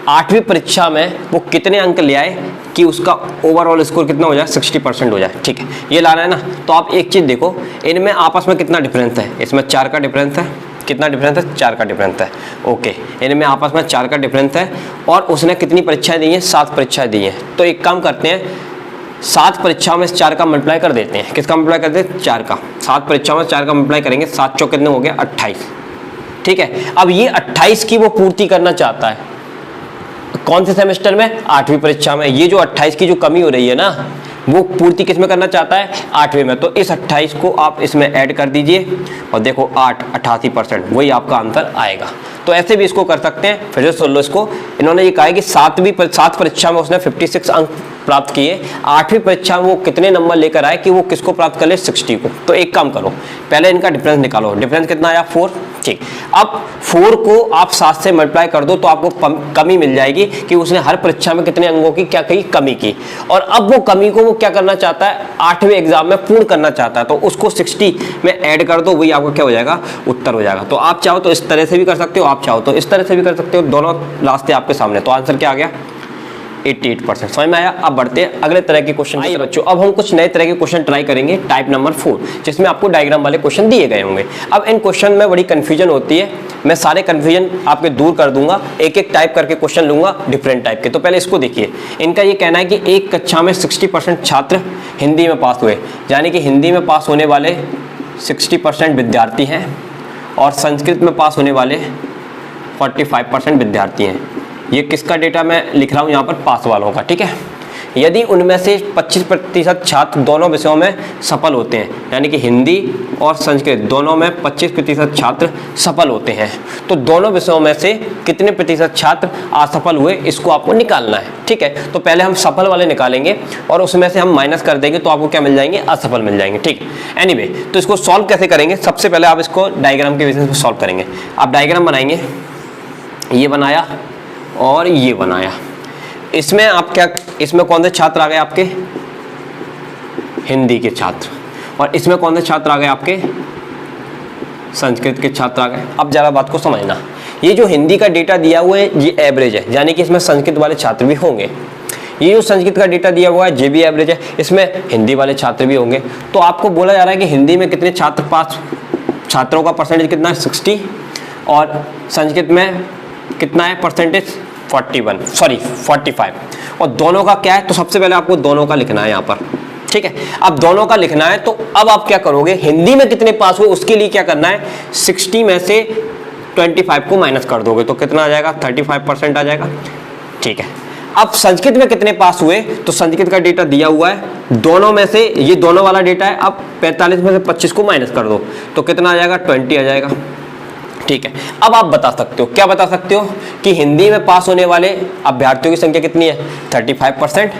8वीं परीक्षा में वो कितने अंक ले आए कि उसका ओवरऑल स्कोर कितना हो जाए, 60% हो जाए। ठीक है, ये लाना है ना। तो आप एक चीज़ देखो, इनमें आपस में कितना डिफरेंस है, इसमें 4 का डिफरेंस है, कितना डिफरेंस है? 4 का डिफरेंस है। ओके, इनमें आपस में 4 का डिफरेंस है और उसने कितनी परीक्षाएं दी हैं? 7 परीक्षाएं दी हैं। तो एक काम करते हैं, 7 परीक्षाओं में 4 का मल्टीप्लाई कर देते हैं। किसका मल्टीप्लाई करते हैं? 4 का। 7 परीक्षाओं में 4 का मल्टीप्लाई करेंगे, 7 चौक कितने हो गए? 28। ठीक है, अब ये 28 की वो पूर्ति करना चाहता है। कौन से सेमेस्टर में? 8वीं परीक्षा में। ये जो 28 की जो कमी हो रही है ना, वो पूर्ति किस में करना चाहता है? 8वीं में। तो इस 28 को आप इसमें ऐड कर दीजिए और देखो 8 88%, वही आपका आंसर आएगा। तो ऐसे भी इसको कर सकते हैं। फिर से सुन लो इसको, इन्होंने ये कहा है कि 7 परीक्षा में उसने 56 अंक प्राप्त किए, 8वीं परीक्षा में वो कितने नंबर लेकर आए कि वो किसको प्राप्त कर ले? 60 को। तो एक काम करो, पहले इनका डिफरेंस निकालो। डिफरेंस कितना आया? 4। ठीक, अब 4 को आप 7 से मल्टीप्लाई कर दो तो आपको कमी मिल जाएगी कि उसने हर परीक्षा में कितने अंकों की क्या की? कमी की। और अब वो कमी को वो क्या करना चाहता है? 8वें एग्जाम में पूर्ण करना चाहता है। तो उसको 60 में ऐड कर दो, वही आपको क्या हो जाएगा? उत्तर हो जाएगा। तो आप चाहो तो इस तरह से भी कर सकते हो, आप चाहो तो इस तरह से भी कर सकते हो। दोनों रास्ते आपके सामने। तो आंसर क्या आ गया? 88%। समझ में आया? अब बढ़ते हैं अगले तरह के क्वेश्चन की तरफ। बच्चों, अब हम कुछ नए तरह के क्वेश्चन ट्राई करेंगे, टाइप नंबर 4, जिसमें आपको डायग्राम वाले क्वेश्चन दिए गए होंगे। अब इन क्वेश्चन में बड़ी कंफ्यूजन होती है, मैं सारे कंफ्यूजन आपके दूर कर दूंगा, एक एक टाइप करके क्वेश्चन लूंगा डिफरेंट टाइप के। तो पहले इसको देखिए, इनका ये कहना है कि एक कक्षा में 60% छात्र हिंदी में पास हुए, यानी कि हिंदी में पास होने वाले 60% विद्यार्थी हैं और संस्कृत में पास होने वाले 45% विद्यार्थी हैं। ये किसका डेटा मैं लिख रहा हूँ यहाँ पर? पास वालों का। ठीक है, यदि उनमें से 25% छात्र दोनों विषयों में सफल होते हैं, यानी कि हिंदी और संस्कृत दोनों में 25% छात्र सफल होते हैं, तो दोनों विषयों में से कितने प्रतिशत छात्र असफल हुए, इसको आपको निकालना है। ठीक है, तो पहले हम सफल वाले निकालेंगे और उसमें से हम माइनस कर देंगे तो आपको क्या मिल जाएंगे? असफल मिल जाएंगे। ठीक, एनीवे, तो इसको सॉल्व कैसे करेंगे? सबसे पहले आप इसको डायग्राम के बेसिस पे सॉल्व करेंगे। आप डायग्राम बनाएंगे, ये बनाया और ये बनाया। इसमें आप क्या, इसमें कौन से छात्र आ गए आपके? हिंदी के छात्र। और इसमें कौन से छात्र आ गए आपके? संस्कृत के छात्र आ गए। अब जरा बात को समझना, ये जो हिंदी का डेटा दिया हुआ है ये एवरेज है, यानी कि इसमें संस्कृत वाले छात्र भी होंगे। ये जो संस्कृत का डेटा दिया हुआ है ये भी एवरेज है, इसमें हिंदी वाले छात्र भी होंगे। तो आपको बोला जा रहा है कि हिंदी में कितने छात्र पास, छात्रों का परसेंटेज कितना है? 60, और संस्कृत में कितना है परसेंटेज? 45। और दोनों का क्या है? तो सबसे पहले आपको दोनों का लिखना है यहाँ पर। ठीक है, अब दोनों का लिखना है तो अब आप क्या करोगे? हिंदी में कितने पास हुए उसके लिए क्या करना है? 60 में से 25 को माइनस कर दोगे तो कितना आ जाएगा? 35% आ जाएगा। ठीक है, अब संस्कृत में कितने पास हुए? तो संस्कृत का डेटा दिया हुआ है, दोनों में से ये दोनों वाला डेटा है। अब 45 में से 25 को माइनस कर दो तो कितना आ जाएगा? 20 आ जाएगा। ठीक है, अब आप बता सकते हो, क्या बता सकते हो कि हिंदी में पास होने वाले अभ्यर्थियों की संख्या कितनी है? 35%।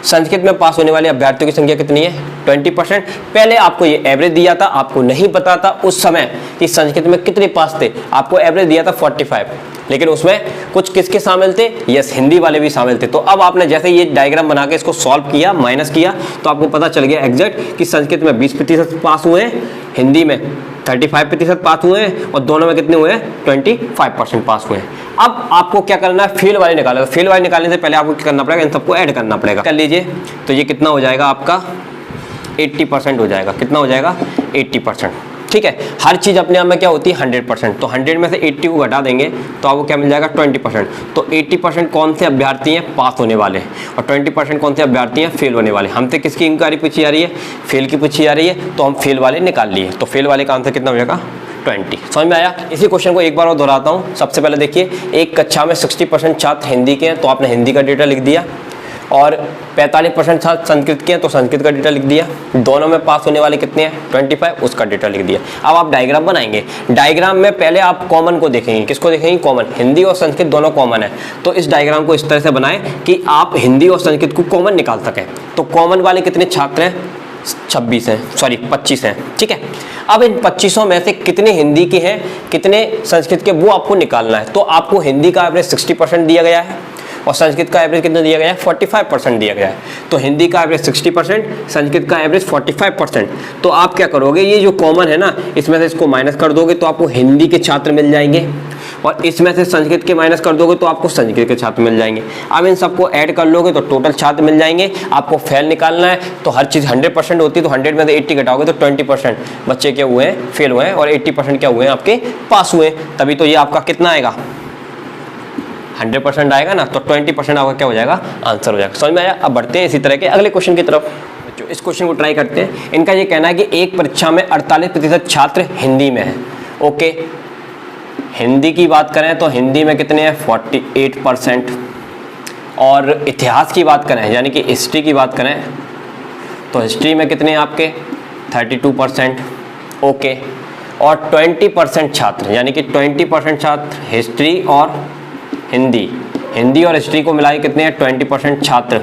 संस्कृत में पास होने वाले अभ्यर्थियों की संख्या कितनी है? 20%। पहले आपको ये एवरेज दिया था, आपको नहीं पता था उस समय कि संस्कृत में कितने पास थे। आपको एवरेज दिया था 45, लेकिन उसमें कुछ किसके शामिल थे? यस, हिंदी वाले भी शामिल थे। तो अब आपने जैसे ये डायग्राम बना के इसको सॉल्व किया, माइनस किया, तो आपको पता चल गया एग्जैक्ट कि संस्कृत में 20% पास हुए हैं, हिंदी में 35% पास हुए हैं और दोनों में कितने हुए हैं? 25% पास हुए हैं। अब आपको क्या करना है? फेल वाले निकालना। फेल वाले निकालने से पहले आपको क्या करना पड़ेगा? इन सबको ऐड करना पड़ेगा। कर लीजिए, तो ये कितना हो जाएगा आपका? 80% हो जाएगा। कितना हो जाएगा? 80%। ठीक है, हर चीज़ अपने आप में क्या होती है? 100%। तो 100 में से 80 को घटा देंगे तो आपको क्या मिल जाएगा? 20%। तो 80% कौन से अभ्यर्थी हैं? पास होने वाले, और 20% कौन से अभ्यर्थी हैं? फेल होने वाले। हमसे किसकी इंक्वायरी पूछी जा रही है? फेल की पूछी जा रही है, तो हम फेल वाले निकाल लिए। तो फेल वाले का आंसर कितना हो जाएगा? 20। समझ में आया? इसी क्वेश्चन को एक बार और दोहराता हूँ। सबसे पहले देखिए, एक कक्षा में 60% छात्र हिंदी के हैं तो आपने हिंदी का डेटा लिख दिया, और 45% छात्र संस्कृत के हैं तो संस्कृत का डेटा लिख दिया। दोनों में पास होने वाले कितने हैं? 25, उसका डेटा लिख दिया। अब आप डायग्राम बनाएंगे। डायग्राम में पहले आप कॉमन को देखेंगे। किसको देखेंगे? कॉमन। हिंदी और संस्कृत दोनों कॉमन है, तो इस डायग्राम को इस तरह से बनाएं कि आप हिंदी और संस्कृत को कॉमन निकाल सकें। तो कॉमन वाले कितने छात्र हैं? 25 हैं। ठीक है, अब इन 25 में से कितने हिंदी के हैं, कितने संस्कृत के, वो आपको निकालना है। तो आपको हिंदी का एवरेज 60% दिया गया है और संस्कृत का एवरेज कितना दिया गया है? 45% दिया गया है। तो हिंदी का एवरेज 60%, संस्कृत का एवरेज 45%। तो आप क्या करोगे? ये जो कॉमन है ना, इसमें से इसको माइनस कर दोगे तो आपको हिंदी के छात्र मिल जाएंगे और इसमें से संस्कृत के माइनस कर दोगे तो आपको संस्कृत के छात्र मिल जाएंगे। अब इन सबको ऐड कर लोगे तो टोटल छात्र मिल जाएंगे। आपको फेल निकालना है तो हर चीज़ 100% होती है, तो 100 में से 80 घटाओगे तो 20% बच्चे क्या हुए हैं, फेल हुए हैं, और 80% क्या हुए हैं, आपके पास हुए। तभी तो ये आपका कितना आएगा, 100% आएगा ना, तो 20% आपका क्या हो जाएगा, आंसर हो जाएगा। समझ में आया। अब बढ़ते हैं इसी तरह के अगले क्वेश्चन की तरफ। इस क्वेश्चन को ट्राई करते हैं। इनका ये कहना है कि एक परीक्षा में 48% छात्र हिंदी में है। ओके, हिंदी की बात करें तो हिंदी में कितने हैं, 48%। और इतिहास की बात करें यानी कि हिस्ट्री की बात करें तो हिस्ट्री में कितने हैं आपके, 32%। ओके, और 20% छात्र यानी कि 20% छात्र हिस्ट्री और हिंदी और हिस्ट्री को मिलाए कितने हैं, 20% छात्र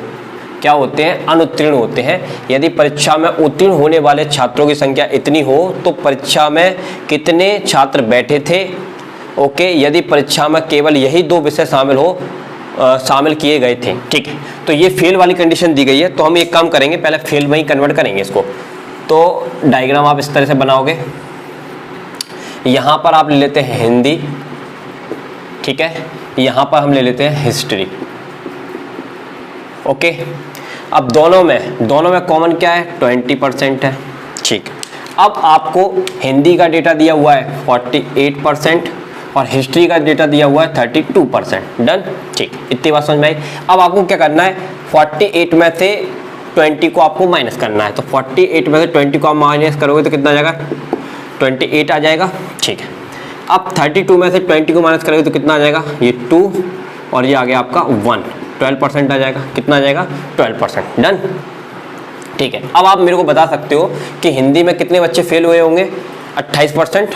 क्या होते हैं, अनुत्तीर्ण होते हैं। यदि परीक्षा में उत्तीर्ण होने वाले छात्रों की संख्या इतनी हो तो परीक्षा में कितने छात्र बैठे थे। ओके, यदि परीक्षा में केवल यही 2 विषय शामिल किए गए थे। ठीक है, तो ये फेल वाली कंडीशन दी गई है, तो हम एक काम करेंगे, पहले फेल में ही कन्वर्ट करेंगे इसको। तो डायग्राम आप इस तरह से बनाओगे, यहाँ पर आप ले लेते हैं हिंदी, ठीक है, यहाँ पर हम ले लेते हैं हिस्ट्री। ओके, अब दोनों में कॉमन क्या है, 20% है। ठीक, अब आपको हिंदी का डेटा दिया हुआ है 48% और हिस्ट्री का डेटा दिया हुआ है 32%। डन, ठीक, इतनी बात समझ में आई। अब आपको क्या करना है, 48 में से 20 को आपको माइनस करना है। तो 48 में से 20 को आप माइनस करोगे तो कितना आ जाएगा, 28 आ जाएगा। ठीक है, अब 32 में से 20 को माइनस करोगे तो कितना आ जाएगा, ये 2 और ये आ गया आपका 1, 12% आ जाएगा। कितना आ जाएगा, 12%। डन, ठीक है। अब आप मेरे को बता सकते हो कि हिंदी में कितने बच्चे फेल हुए होंगे, 28%,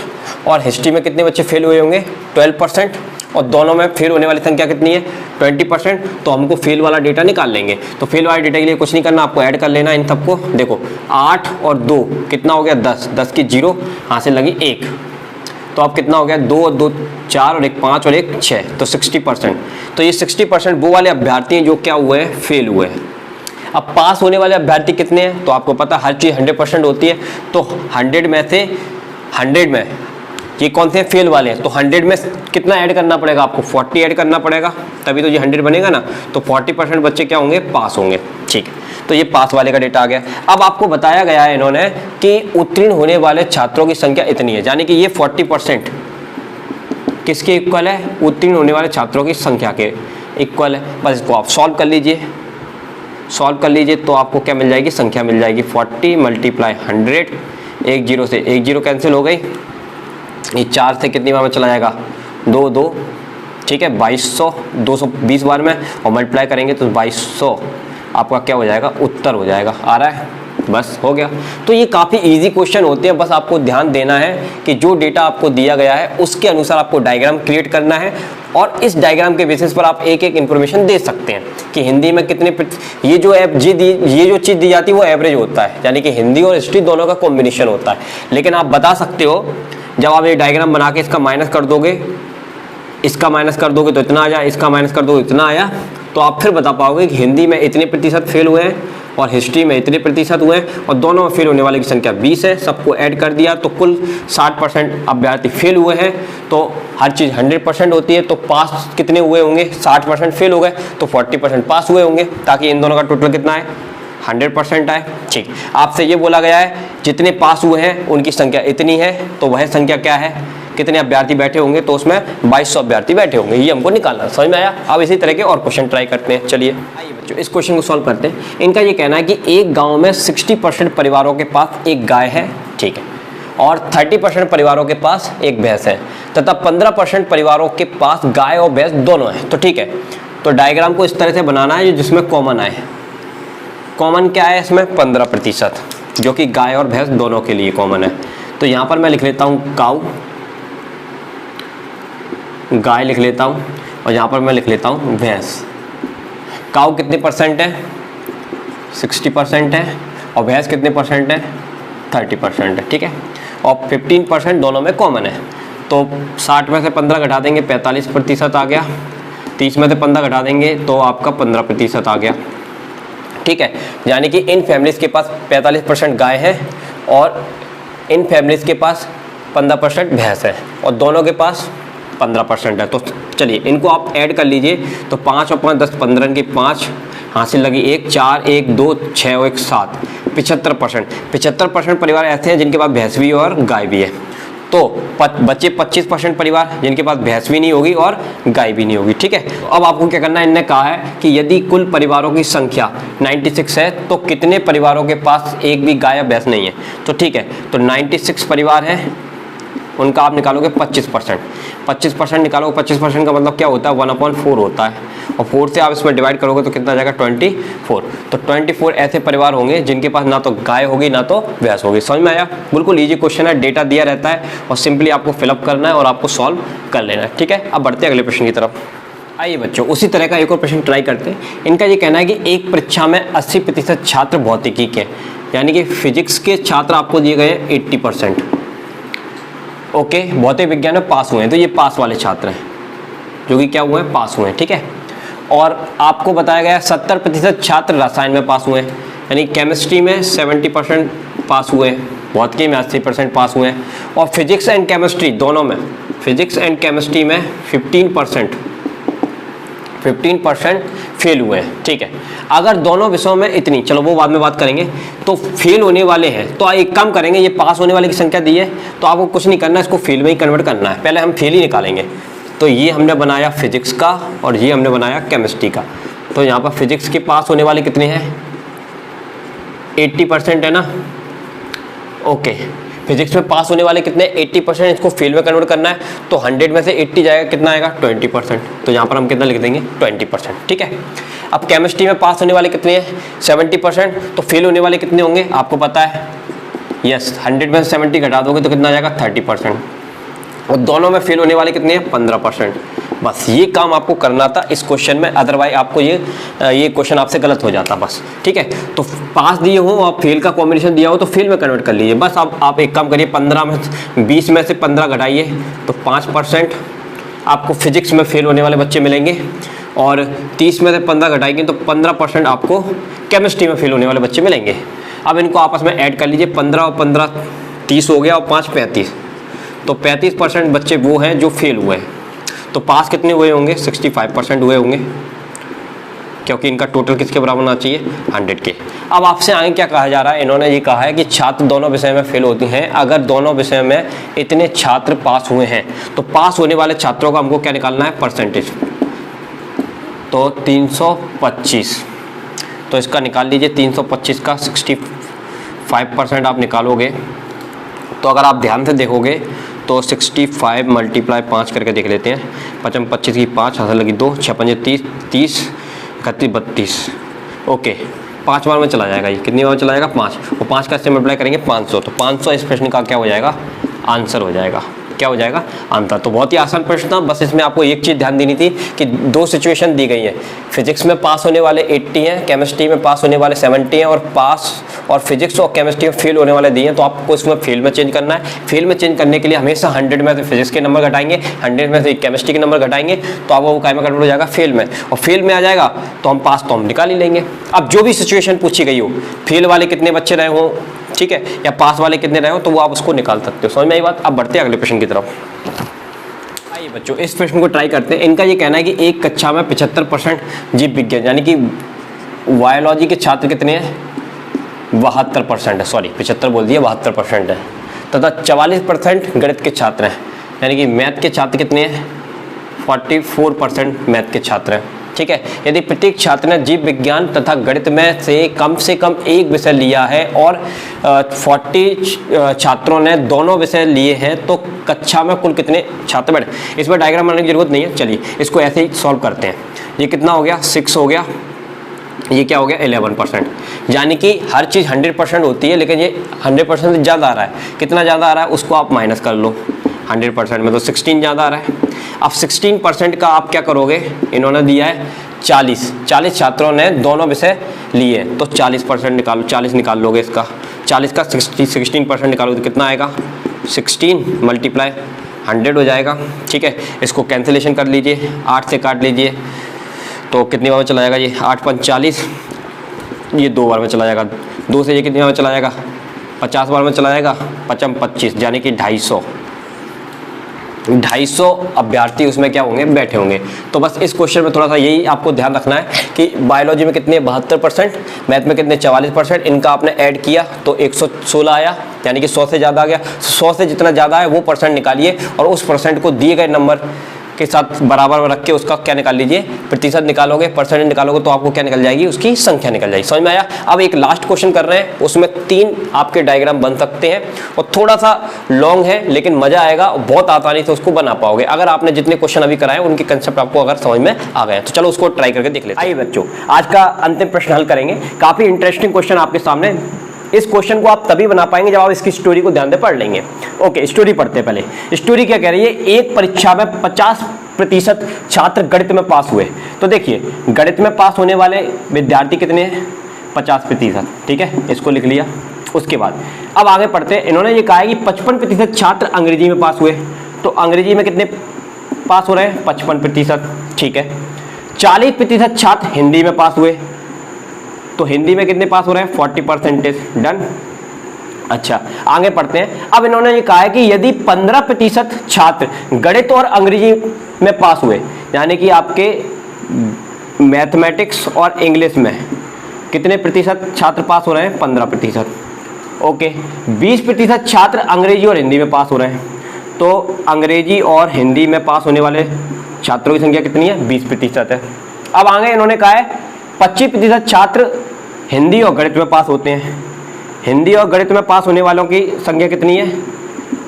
और हिस्ट्री में कितने बच्चे फेल हुए होंगे, 12%, और दोनों में फेल होने वाली संख्या कितनी है, 20%। तो हमको फेल वाला डेटा निकाल लेंगे। तो फेल वाले डेटा के लिए कुछ नहीं करना, आपको ऐड कर लेना इन सबको। देखो 8 और 2 कितना हो गया, 10, 10 की 0 हाथ से लगी 1, तो अब कितना हो गया, 2 और 2 4 और 1 5 और 1 6, तो 60%। तो ये 60% वो वाले अभ्यर्थी हैं जो क्या हुए हैं, फेल हुए हैं। अब पास होने वाले अभ्यर्थी कितने हैं, तो आपको पता हर चीज़ 100% होती है। तो 100 में से 100 में ये कौन से फेल वाले हैं, तो 100 में कितना ऐड करना पड़ेगा, आपको 40 ऐड करना पड़ेगा, तभी तो ये 100 बनेगा ना। तो 40% बच्चे क्या होंगे, पास होंगे। ठीक है, तो ये पास वाले का डेटा आ गया। अब आपको बताया गया है इन्होंने कि उत्तीर्ण होने वाले छात्रों की संख्या इतनी है, यानी कि ये 40% किसके इक्वल है, उत्तीर्ण होने वाले छात्रों की संख्या के इक्वल है। बस इसको आप सॉल्व कर लीजिए, तो आपको क्या मिल जाएगी, संख्या मिल जाएगी 40 × 100, 1 0 से 1 0 कैंसिल हो गई, ये 4 से कितनी बार में चला जाएगा, 2 2, ठीक है, 2200, 220 बार में, और मल्टीप्लाई करेंगे तो 2200 आपका क्या हो जाएगा, उत्तर हो जाएगा। आ रहा है, बस हो गया। तो ये काफ़ी इजी क्वेश्चन होते हैं, बस आपको ध्यान देना है कि जो डेटा आपको दिया गया है उसके अनुसार आपको डायग्राम क्रिएट करना है, और इस डायग्राम के बेसिस पर आप एक एक इन्फॉर्मेशन दे सकते हैं कि हिंदी में कितने, ये जो चीज़ दी जाती है वो एवरेज होता है, यानी कि हिंदी और हिस्ट्री दोनों का कॉम्बिनेशन होता है। लेकिन आप बता सकते हो, जब आप ये डायग्राम बना के इसका माइनस कर दोगे, इसका माइनस कर दोगे तो इतना आया, इसका माइनस कर दोगे इतना आया, तो आप फिर बता पाओगे कि हिंदी में इतने प्रतिशत फेल हुए हैं और हिस्ट्री में इतने प्रतिशत हुए हैं, और दोनों में फेल होने वाले की संख्या 20 है। सबको ऐड कर दिया तो कुल 60% अभ्यर्थी फेल हुए हैं। तो हर चीज़ 100% होती है, तो पास कितने हुए होंगे, 60% फेल हो गए, तो 40% पास हुए होंगे, ताकि इन दोनों का टोटल कितना है, 100% आए। ठीक, आपसे ये बोला गया है जितने पास हुए हैं उनकी संख्या इतनी है, तो वह संख्या क्या है, कितने अभ्यर्थी बैठे होंगे, तो उसमें 2200 अभ्यर्थी बैठे होंगे, ये हमको निकालना। समझ में आया। अब इसी तरह के और क्वेश्चन ट्राई करते हैं। चलिए आइए बच्चों, इस क्वेश्चन को सॉल्व करते हैं। इनका ये कहना है कि एक गांव में 60% परिवारों के पास एक गाय है, ठीक है, और 30% परिवारों के पास एक भैंस है, तथा 15% परिवारों के पास गाय और भैंस दोनों है। तो ठीक है, तो डायग्राम को इस तरह से बनाना है जिसमें कॉमन आए। कॉमन क्या है इसमें, 15%, जो कि गाय और भैंस दोनों के लिए कॉमन है। तो यहाँ पर मैं लिख लेता हूँ काऊ, गाय लिख लेता हूँ, और यहाँ पर मैं लिख लेता हूँ भैंस। काऊ कितने परसेंट है, 60% है, और भैंस कितने परसेंट है, 30% है, ठीक है, और 15% दोनों में कॉमन है। तो 60 में से 15 घटा देंगे, 45% आ गया। 30 में से 15 घटा देंगे तो आपका 15% आ गया, ठीक है। यानी कि इन फैमिलीज़ के पास 45% गाय है, और इन फैमिलीज़ के पास 15% भैंस है, और दोनों के पास 15% है। तो चलिए इनको आप ऐड कर लीजिए, तो 5 और 5 10 15 की 5 हासिल लगी 1 4 1 2 6 और 1 7 75%। 75% परिवार ऐसे हैं जिनके पास भैंस भी और गाय भी है। तो बच्चे 25% परिवार जिनके पास भैंस भी नहीं होगी और गाय भी नहीं होगी। ठीक है, तो अब आपको क्या करना है, इनने कहा है कि यदि कुल परिवारों की संख्या 96 है तो कितने परिवारों के पास एक भी गाय या भैंस नहीं है। तो ठीक है, तो 96 परिवार हैं, उनका आप निकालोगे 25%। 25% निकालोगे, 25% का मतलब क्या होता है, 1/4 होता है, और 4 से आप इसमें डिवाइड करोगे तो कितना आ जाएगा 24। तो 24 ऐसे परिवार होंगे जिनके पास ना तो गाय होगी ना तो भैंस होगी। समझ में आया? बिल्कुल इजी क्वेश्चन है, डेटा दिया रहता है और सिंपली आपको फिलअप करना है और आपको सॉल्व कर लेना है। ठीक है, अब बढ़ते हैं अगले प्रश्न की तरफ। आइए बच्चों, उसी तरह का एक और प्रश्न ट्राई करते हैं। इनका ये कहना है कि एक परीक्षा में 80% छात्र भौतिकी के, यानी कि फिजिक्स के छात्र आपको दिए गए 80%। ओके, भौतिक विज्ञान में पास हुए हैं, तो ये पास वाले छात्र हैं जो कि क्या हुए हैं, पास हुए हैं। ठीक है, और आपको बताया गया 70% छात्र रसायन में पास हुए हैं, यानी केमिस्ट्री में 70% पास हुए हैं, भौतिकी में 80% पास हुए हैं, और फिजिक्स एंड केमिस्ट्री दोनों में, फिजिक्स एंड केमिस्ट्री में 15% फेल हुए हैं। ठीक है, अगर दोनों विषयों में इतनी, चलो वो बाद में बात करेंगे, तो फेल होने वाले हैं तो एक काम करेंगे, ये पास होने वाले की संख्या दी है तो आपको कुछ नहीं करना है, इसको फेल में ही कन्वर्ट करना है। पहले हम फेल ही निकालेंगे, तो ये हमने बनाया फिजिक्स का और ये हमने बनाया केमिस्ट्री का। तो यहाँ पर फिजिक्स के पास होने वाले कितने हैं, 80% है ना। ओके, फिजिक्स में पास होने वाले कितने, 80%, इसको फेल में कन्वर्ट करना है, तो 100 में से 80 जाएगा, कितना आएगा 20%। तो यहाँ पर हम कितना लिख देंगे 20%। ठीक है, अब केमिस्ट्री में पास होने वाले कितने हैं 70%, तो फेल होने वाले कितने होंगे आपको पता है, यस 100 में से 70 घटा दोगे तो कितना आ जाएगा 30%, और दोनों में फेल होने वाले कितने हैं 15%। बस ये काम आपको करना था इस क्वेश्चन में, अदरवाइज आपको ये क्वेश्चन आपसे गलत हो जाता बस। ठीक है, तो पास दिए हो और फेल का कॉम्बिनेशन दिया हो तो फेल में कन्वर्ट कर लीजिए। बस अब आप एक काम करिए, 20 में से 15 घटाइए तो 5% आपको फिजिक्स में फेल होने वाले बच्चे मिलेंगे, और 30 में से 15 घटाएंगे तो 15% आपको केमिस्ट्री में फेल होने वाले बच्चे मिलेंगे। अब इनको आपस में ऐड कर लीजिए, 15 और 15 30 हो गया और 5 35, तो 35% बच्चे वो हैं जो फेल हुए हैं। तो पास कितने हुए होंगे, 65% हुए होंगे, क्योंकि इनका टोटल किसके बराबर होना चाहिए 100 के। अब आपसे आगे क्या कहा जा रहा है, इन्होंने ये कहा है कि छात्र दोनों विषय में फेल होती हैं, अगर दोनों विषय में इतने छात्र पास हुए हैं तो पास होने वाले छात्रों का हमको क्या निकालना है, परसेंटेज। तो 325, तो इसका निकाल लीजिए 325 का 65% आप निकालोगे, तो अगर आप ध्यान से देखोगे तो 65 मल्टीप्लाई 5 करके देख लेते हैं, 55 25 की 5 हासिल लगी 2 6 5 30 30 31 32। ओके, 5 बार में चला जाएगा, ये कितनी बार में चला जाएगा 5, और 5 का इससे मल्टीप्लाई करेंगे 500, तो 500 इस प्रश्न का क्या हो जाएगा, आंसर हो जाएगा। क्या हो जाएगा, आंसर। तो बहुत ही आसान प्रश्न था, बस इसमें आपको एक चीज़ ध्यान देनी थी कि 2 सिचुएशन दी गई है, फिजिक्स में पास होने वाले 80 हैं, केमिस्ट्री में पास होने वाले 70 हैं, और पास और फिजिक्स और केमिस्ट्री में फेल होने वाले दिए हैं, तो आपको इसमें फेल में चेंज करना है। फेल में चेंज करने के लिए हमेशा 100 में से फिजिक्स के नंबर घटाएंगे, 100 में से केमिस्ट्री के नंबर घटाएंगे, तो आपको वो काय में कन्वर्ट हो जाएगा, फेल में, और फेल में आ जाएगा तो हम पास तो हम निकाल ही लेंगे। अब जो भी सिचुएशन पूछी गई हो, फेल वाले कितने बच्चे रहे हो, ठीक है, या पास वाले कितने रहे हो, तो वो आप उसको निकाल सकते हो। समझ में आई बात? अब बढ़ते हैं अगले प्रश्न की तरफ। आइए बच्चों, इस प्रश्न को ट्राई करते हैं। इनका ये कहना है कि एक कक्षा में 75% जीव विज्ञान यानी कि बायोलॉजी के छात्र कितने हैं, 72% है, सॉरी 75 बोल दिया, 72% है, तथा 44% गणित के छात्र हैं, यानी कि मैथ के छात्र कितने हैं, 44% मैथ के छात्र हैं। ठीक है, यदि प्रत्येक छात्र ने जीव विज्ञान तथा गणित में से कम एक विषय लिया है और 40 छात्रों ने दोनों विषय लिए हैं, तो कक्षा में कुल कितने छात्र बैठे। इसमें डायग्राम बनाने की जरूरत नहीं है, चलिए इसको ऐसे ही सॉल्व करते हैं। ये कितना हो गया, 6 हो गया, ये क्या हो गया 11%, यानी कि हर चीज़ 100% होती है, लेकिन ये 100% से ज़्यादा आ रहा है। कितना ज़्यादा आ रहा है उसको आप माइनस कर लो, 100% में तो 16 ज़्यादा आ रहा है। अब 16% का आप क्या करोगे, इन्होंने दिया है 40 छात्रों ने दोनों विषय लिए, तो 40% निकालो, 40 निकाल लोगे इसका, 40 का 16% निकालोगे तो कितना आएगा, 16 मल्टीप्लाई 100 हो जाएगा। ठीक है, इसको कैंसिलेशन कर लीजिए, 8 से काट लीजिए, तो कितनी बार में चला जाएगा, ये 8 5 40, ये 2 बार में चला जाएगा, 2 से ये कितनी बार में चला जाएगा, 50 बार में चला जाएगा, 55 25, यानी कि 250। 250 अभ्यर्थी उसमें क्या होंगे, बैठे होंगे। तो बस इस क्वेश्चन में थोड़ा सा यही आपको ध्यान रखना है कि बायोलॉजी में कितने 72%, मैथ में कितने 44%, इनका आपने ऐड किया तो 116 आया, यानी कि 100 से ज़्यादा आ गया। 100 से जितना ज़्यादा है वो परसेंट निकालिए और उस परसेंट को दिए गए नंबर के साथ बराबर रख के उसका क्या निकाल लीजिए, प्रतिशत निकालोगे, परसेंट निकालोगे तो आपको क्या निकल जाएगी, उसकी संख्या निकल जाएगी। समझ में आया। अब एक लास्ट क्वेश्चन कर रहे हैं, उसमें 3 आपके डायग्राम बन सकते हैं और थोड़ा सा लॉन्ग है लेकिन मजा आएगा, बहुत आसानी से उसको बना पाओगे अगर आपने जितने क्वेश्चन अभी कराए उनके कंसेप्ट आपको अगर समझ में आ गए। तो चलो उसको ट्राई करके देख लेते हैं। आइए बच्चों, आज का अंतिम प्रश्न हल करेंगे। काफी इंटरेस्टिंग क्वेश्चन आपके सामने। इस क्वेश्चन को आप तभी बना पाएंगे जब आप इसकी स्टोरी को ध्यान से पढ़ लेंगे। ओके, स्टोरी पढ़ते हैं। पहले स्टोरी क्या कह रही है, एक परीक्षा में 50% छात्र गणित में पास हुए। तो देखिए, गणित में पास होने वाले विद्यार्थी कितने हैं, 50%। ठीक है, इसको लिख लिया। उसके बाद अब आगे पढ़ते हैं। इन्होंने ये कहा है कि 55% छात्र अंग्रेजी में पास हुए। तो अंग्रेजी में कितने पास हो रहे हैं, 55%। ठीक है, 40% छात्र हिंदी में पास हुए। तो हिंदी में कितने पास हो रहे हैं, 40%। डन। अच्छा, आगे पढ़ते हैं। अब इन्होंने ये कहा है कि यदि 15% छात्र गणित और अंग्रेजी में पास हुए, यानी कि आपके मैथमेटिक्स और इंग्लिश में कितने प्रतिशत छात्र पास हो रहे हैं, 15%। ओके, 20% छात्र अंग्रेजी और हिंदी में पास हो रहे हैं। तो अंग्रेजी और हिंदी में पास होने वाले छात्रों की संख्या कितनी है, 20% है। अब आगे इन्होंने कहा है 25% छात्र हिंदी और गणित में पास होते हैं। हिंदी और गणित में पास होने वालों की संख्या कितनी है,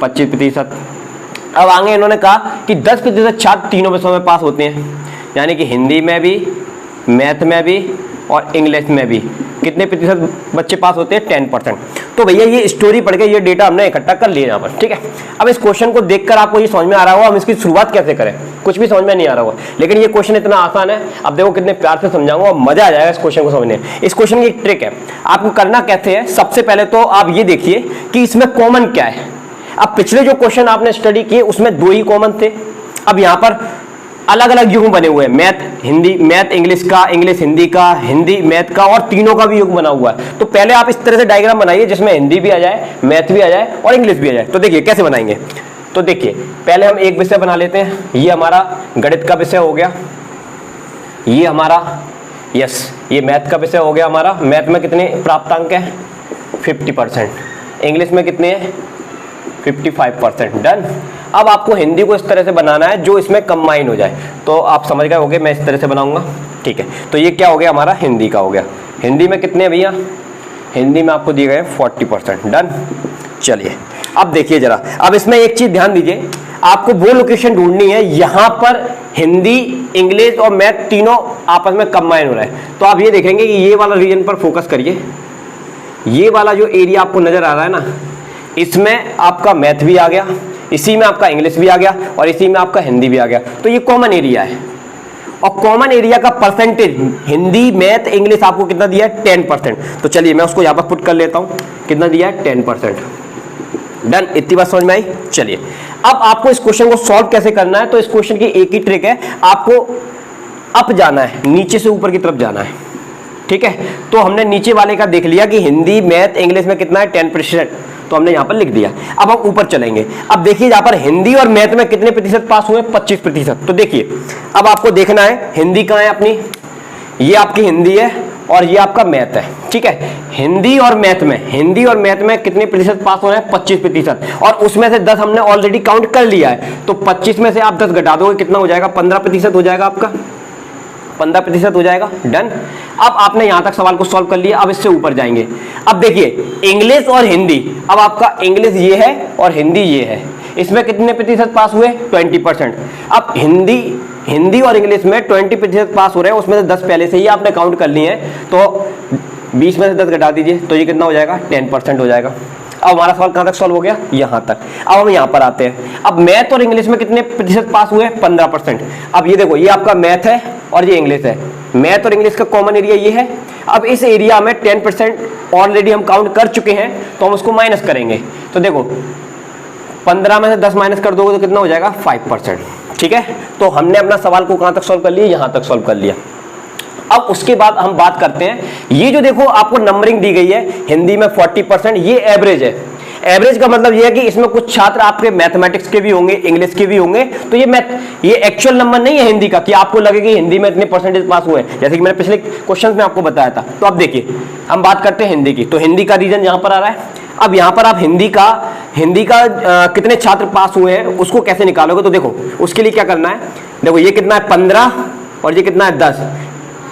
25%। अब आगे इन्होंने कहा कि 10% छात्र तीनों विषयों में पास होते हैं, यानी कि हिंदी में भी, मैथ में भी और इंग्लिश में भी। कितने प्रतिशत बच्चे पास होते हैं, 10%। तो भैया ये स्टोरी पढ़ के ये डेटा हमने इकट्ठा कर लिया यहाँ पर। ठीक है, अब इस क्वेश्चन को देखकर आपको ये समझ में आ रहा होगा हम इसकी शुरुआत कैसे करें, कुछ भी समझ में नहीं आ रहा होगा, लेकिन ये क्वेश्चन इतना आसान है। अब देखो कितने प्यार से समझाऊंगा और मजा आ जाएगा इस क्वेश्चन को समझने। इस क्वेश्चन की एक ट्रिक है, आपको करना कैसे है। सबसे पहले तो आप ये देखिए कि इसमें कॉमन क्या है। अब पिछले जो क्वेश्चन आपने स्टडी किए उसमें 2 ही कॉमन थे। अब यहाँ पर अलग अलग युग बने हुए हैं, मैथ हिंदी, मैथ इंग्लिश का, इंग्लिश हिंदी का, हिंदी मैथ का, और तीनों का भी युग बना हुआ है। तो पहले आप इस तरह से डायग्राम बनाइए जिसमें हिंदी भी आ जाए, मैथ भी आ जाए और इंग्लिश भी आ जाए। तो देखिए कैसे बनाएंगे। तो देखिए पहले हम एक विषय बना लेते हैं। ये हमारा गणित का विषय हो गया, ये हमारा ये मैथ का विषय हो गया हमारा। मैथ में कितने प्राप्तांक है, 50%। इंग्लिश में कितने हैं, 55%। डन। अब आपको हिंदी को इस तरह से बनाना है जो इसमें कंबाइन हो जाए। तो आप समझ गए होंगे, मैं इस तरह से बनाऊंगा। ठीक है, तो ये क्या हो गया हमारा, हिंदी का हो गया। हिंदी में कितने भैया, हिंदी में आपको दिए गए 40%। डन। चलिए अब देखिए जरा, अब इसमें एक चीज ध्यान दीजिए, आपको वो लोकेशन ढूंढनी है यहां पर हिंदी, इंग्लिश और मैथ तीनों आपस में कंबाइन हो रहा है। तो आप ये देखेंगे कि ये वाला रीजन पर फोकस करिए। ये वाला जो एरिया आपको नजर आ रहा है ना, इसमें आपका मैथ भी आ गया, इसी में आपका इंग्लिश भी आ गया और इसी में आपका हिंदी भी आ गया। तो ये कॉमन एरिया है। और कॉमन एरिया का परसेंटेज हिंदी, मैथ, इंग्लिश आपको कितना दिया है, 10%। तो चलिए मैं उसको यहाँ पर पुट कर लेता हूँ, कितना दिया है, 10%। डन। इतनी बात समझ में आई। चलिए अब आपको इस क्वेश्चन को सॉल्व कैसे करना है। तो इस क्वेश्चन की एक ही ट्रिक है, आपको अप जाना है, नीचे से ऊपर की तरफ जाना है। ठीक है, तो हमने नीचे वाले का देख लिया कि हिंदी, मैथ, इंग्लिश में कितना है, 10%। तो हमने यहाँ पर लिख दिया। अब हम ऊपर चलेंगे। अब देखिए यहाँ पर हिंदी और मैथ में कितने प्रतिशत पास हुए, 25%। तो देखिए अब आपको देखना है हिंदी कहाँ है अपनी, ये आपकी हिंदी है और ये आपका मैथ है। ठीक है, हिंदी और मैथ में कितने प्रतिशत पास हो रहे हैं, 25%। और उसमें से 10 हमने ऑलरेडी काउंट कर लिया है। तो 25 में से आप 10 घटा दोगे, कितना हो जाएगा, 15% हो जाएगा आपका, 15% हो जाएगा। डन। अब आपने यहां तक सवाल को सॉल्व कर लिया। अब इससे ऊपर जाएंगे। अब देखिए इंग्लिश और हिंदी, अब आपका इंग्लिश ये है और हिंदी ये है, इसमें कितने प्रतिशत पास हुए, 20%। अब हिंदी और इंग्लिश में 20% पास हो रहे हैं, उसमें से 10 पहले से ही आपने काउंट कर लिए हैं। तो 20 में से 10 घटा दीजिए, तो ये कितना हो जाएगा, 10% हो जाएगा। अब हमारा सवाल कहां तक सॉल्व हो गया, यहां तक। अब हम यहां पर आते हैं। अब मैथ और इंग्लिश में कितने प्रतिशत पास हुए, 15%। अब ये देखो, ये आपका मैथ है और ये इंग्लिश है। मैथ और इंग्लिश का कॉमन एरिया ये है। अब इस एरिया में 10% ऑलरेडी हम काउंट कर चुके हैं, तो हम उसको माइनस करेंगे। तो देखो 15 में से 10 माइनस कर दोगे तो कितना हो जाएगा, 5%। ठीक है, तो हमने अपना सवाल को कहां तक सॉल्व कर लिया, यहां तक सॉल्व कर लिया। अब उसके बाद हम बात करते हैं, ये जो देखो आपको नंबरिंग दी गई है, हिंदी में 40%, ये एवरेज है। एवरेज का मतलब ये है कि इसमें कुछ छात्र आपके मैथमेटिक्स के भी होंगे, इंग्लिश के भी होंगे, तो ये एक्चुअल नंबर नहीं है हिंदी का कि आपको लगे कि हिंदी में इतने परसेंटेज पास हुए, जैसे कि मैंने पिछले क्वेश्चन में आपको बताया था। तो अब देखिए हम बात करते हैं हिंदी की, तो हिंदी का रीजन यहां पर आ रहा है। अब यहां पर आप हिंदी का कितने छात्र पास हुए हैं उसको कैसे निकालोगे, तो देखो उसके लिए क्या करना है, देखो ये कितना है 15 और ये कितना है 10,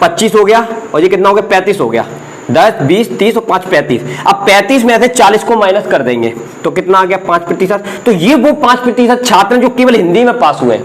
25 हो गया, और ये कितना हो गया 35 हो गया, 10 20 30 और 5 35। अब 35 में से 40 को माइनस कर देंगे तो कितना आ गया 5%। तो ये वो 5% छात्र जो केवल हिंदी में पास हुए,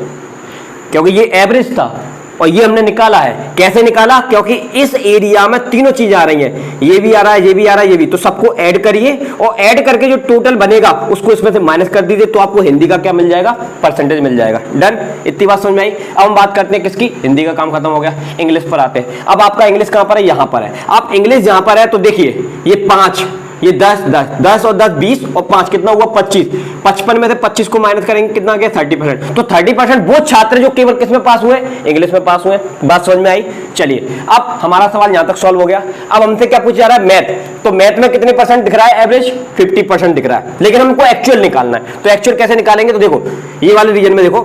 क्योंकि ये एवरेज था और ये हमने निकाला है। कैसे निकाला, क्योंकि इस एरिया में तीनों चीज आ रही हैं, ये भी आ रहा है, ये भी आ रहा है, ये भी, तो सबको ऐड करिए और ऐड करके जो टोटल बनेगा उसको इसमें से माइनस कर दीजिए, तो आपको हिंदी का क्या मिल जाएगा, परसेंटेज मिल जाएगा। डन, इतनी बात समझ में आई। अब हम बात करते हैं किसकी, हिंदी का काम खत्म हो गया, इंग्लिश पर आते हैं। अब आपका इंग्लिश कहां पर है, यहां पर है। आप इंग्लिश जहां पर है तो देखिए ये 5, ये 10 10 10 और 10 20 और 5 कितना हुआ 25। 55 में से 25 को माइनस करेंगे कितना आ गया 30%। तो 30% वो छात्र जो केवल किस में पास हुए, इंग्लिश में पास हुए। बात समझ में आई। चलिए अब हमारा सवाल यहां तक सॉल्व हो गया। अब हमसे क्या पूछा जा रहा है, मैथ। तो मैथ में कितने परसेंट दिख रहा है, एवरेज 50% दिख रहा है, लेकिन हमको एक्चुअल निकालना है। तो एक्चुअल कैसे निकालेंगे, तो देखो ये वाले रीजन में देखो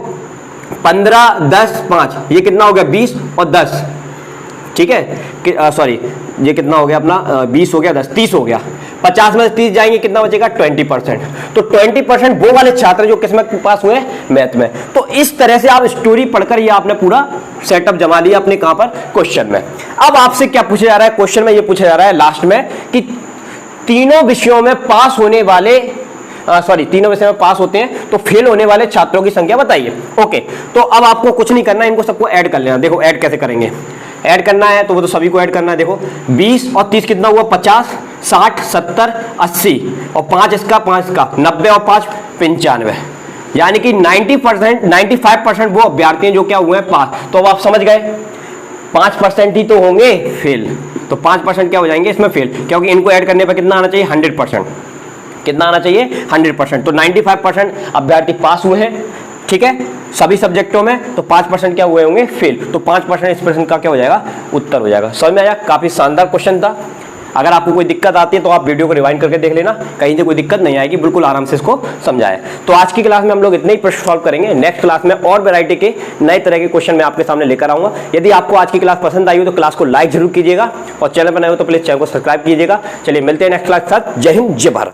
15 10 5, ये कितना हो गया 20 और 10, ठीक है, सॉरी ये कितना हो गया अपना 20 हो गया, 10 30 हो गया, 50 में 30 जाएंगे कितना बचेगा 20%। तो 20% वो वाले छात्र जो किसमें पास हुए, मैथ में। तो इस तरह से आप स्टोरी पढ़कर ये आपने पूरा सेटअप जमा लिया अपने कहां पर, क्वेश्चन में। अब आपसे क्या पूछा जा रहा है, क्वेश्चन में ये पूछा जा रहा है लास्ट में कि तीनों विषयों में पास होने वाले तीनों विषय में पास होते हैं तो फेल होने वाले छात्रों की संख्या बताइए। ओके, तो अब आपको कुछ नहीं करना है, इनको सबको ऐड कर लेना। देखो ऐड कैसे करेंगे, ऐड करना है तो वो तो सभी को ऐड करना है। देखो 20 और 30 कितना हुआ 50 60 70 80 और 5 इसका 5 इसका 90 और 5 95, यानी कि 90% 95% वो अभ्यर्थी हैं जो क्या हुए हैं पास। तो अब आप समझ गए 5% ही तो होंगे फेल, तो 5% क्या हो जाएंगे इसमें फेल, क्योंकि इनको ऐड करने पर कितना आना चाहिए 100%, कितना आना चाहिए 100%। तो 95% अभ्यर्थी पास हुए हैं, ठीक है, सभी सब्जेक्टों में, तो 5% क्या हुए होंगे फेल। तो 5% इस प्रश्न का क्या हो जाएगा, उत्तर हो जाएगा। समझ में आया, काफी शानदार क्वेश्चन था। अगर आपको कोई दिक्कत आती है तो आप वीडियो को रिवाइंड करके देख लेना, कहीं से कोई दिक्कत नहीं आएगी, बिल्कुल आराम से इसको समझाया। तो आज की क्लास में हम लोग इतने ही प्रश्न सॉल्व करेंगे। नेक्स्ट क्लास में और वैरायटी के नए तरह के क्वेश्चन मैं आपके सामने लेकर आऊंगा। यदि आपको आज की क्लास पसंद आई हो तो क्लास को लाइक जरूर कीजिएगा और चैनल पर नए हो तो प्लीज चैनल को सब्सक्राइब कीजिएगा। चलिए मिलते हैं नेक्स्ट क्लास के साथ। जय हिंद, जय भारत।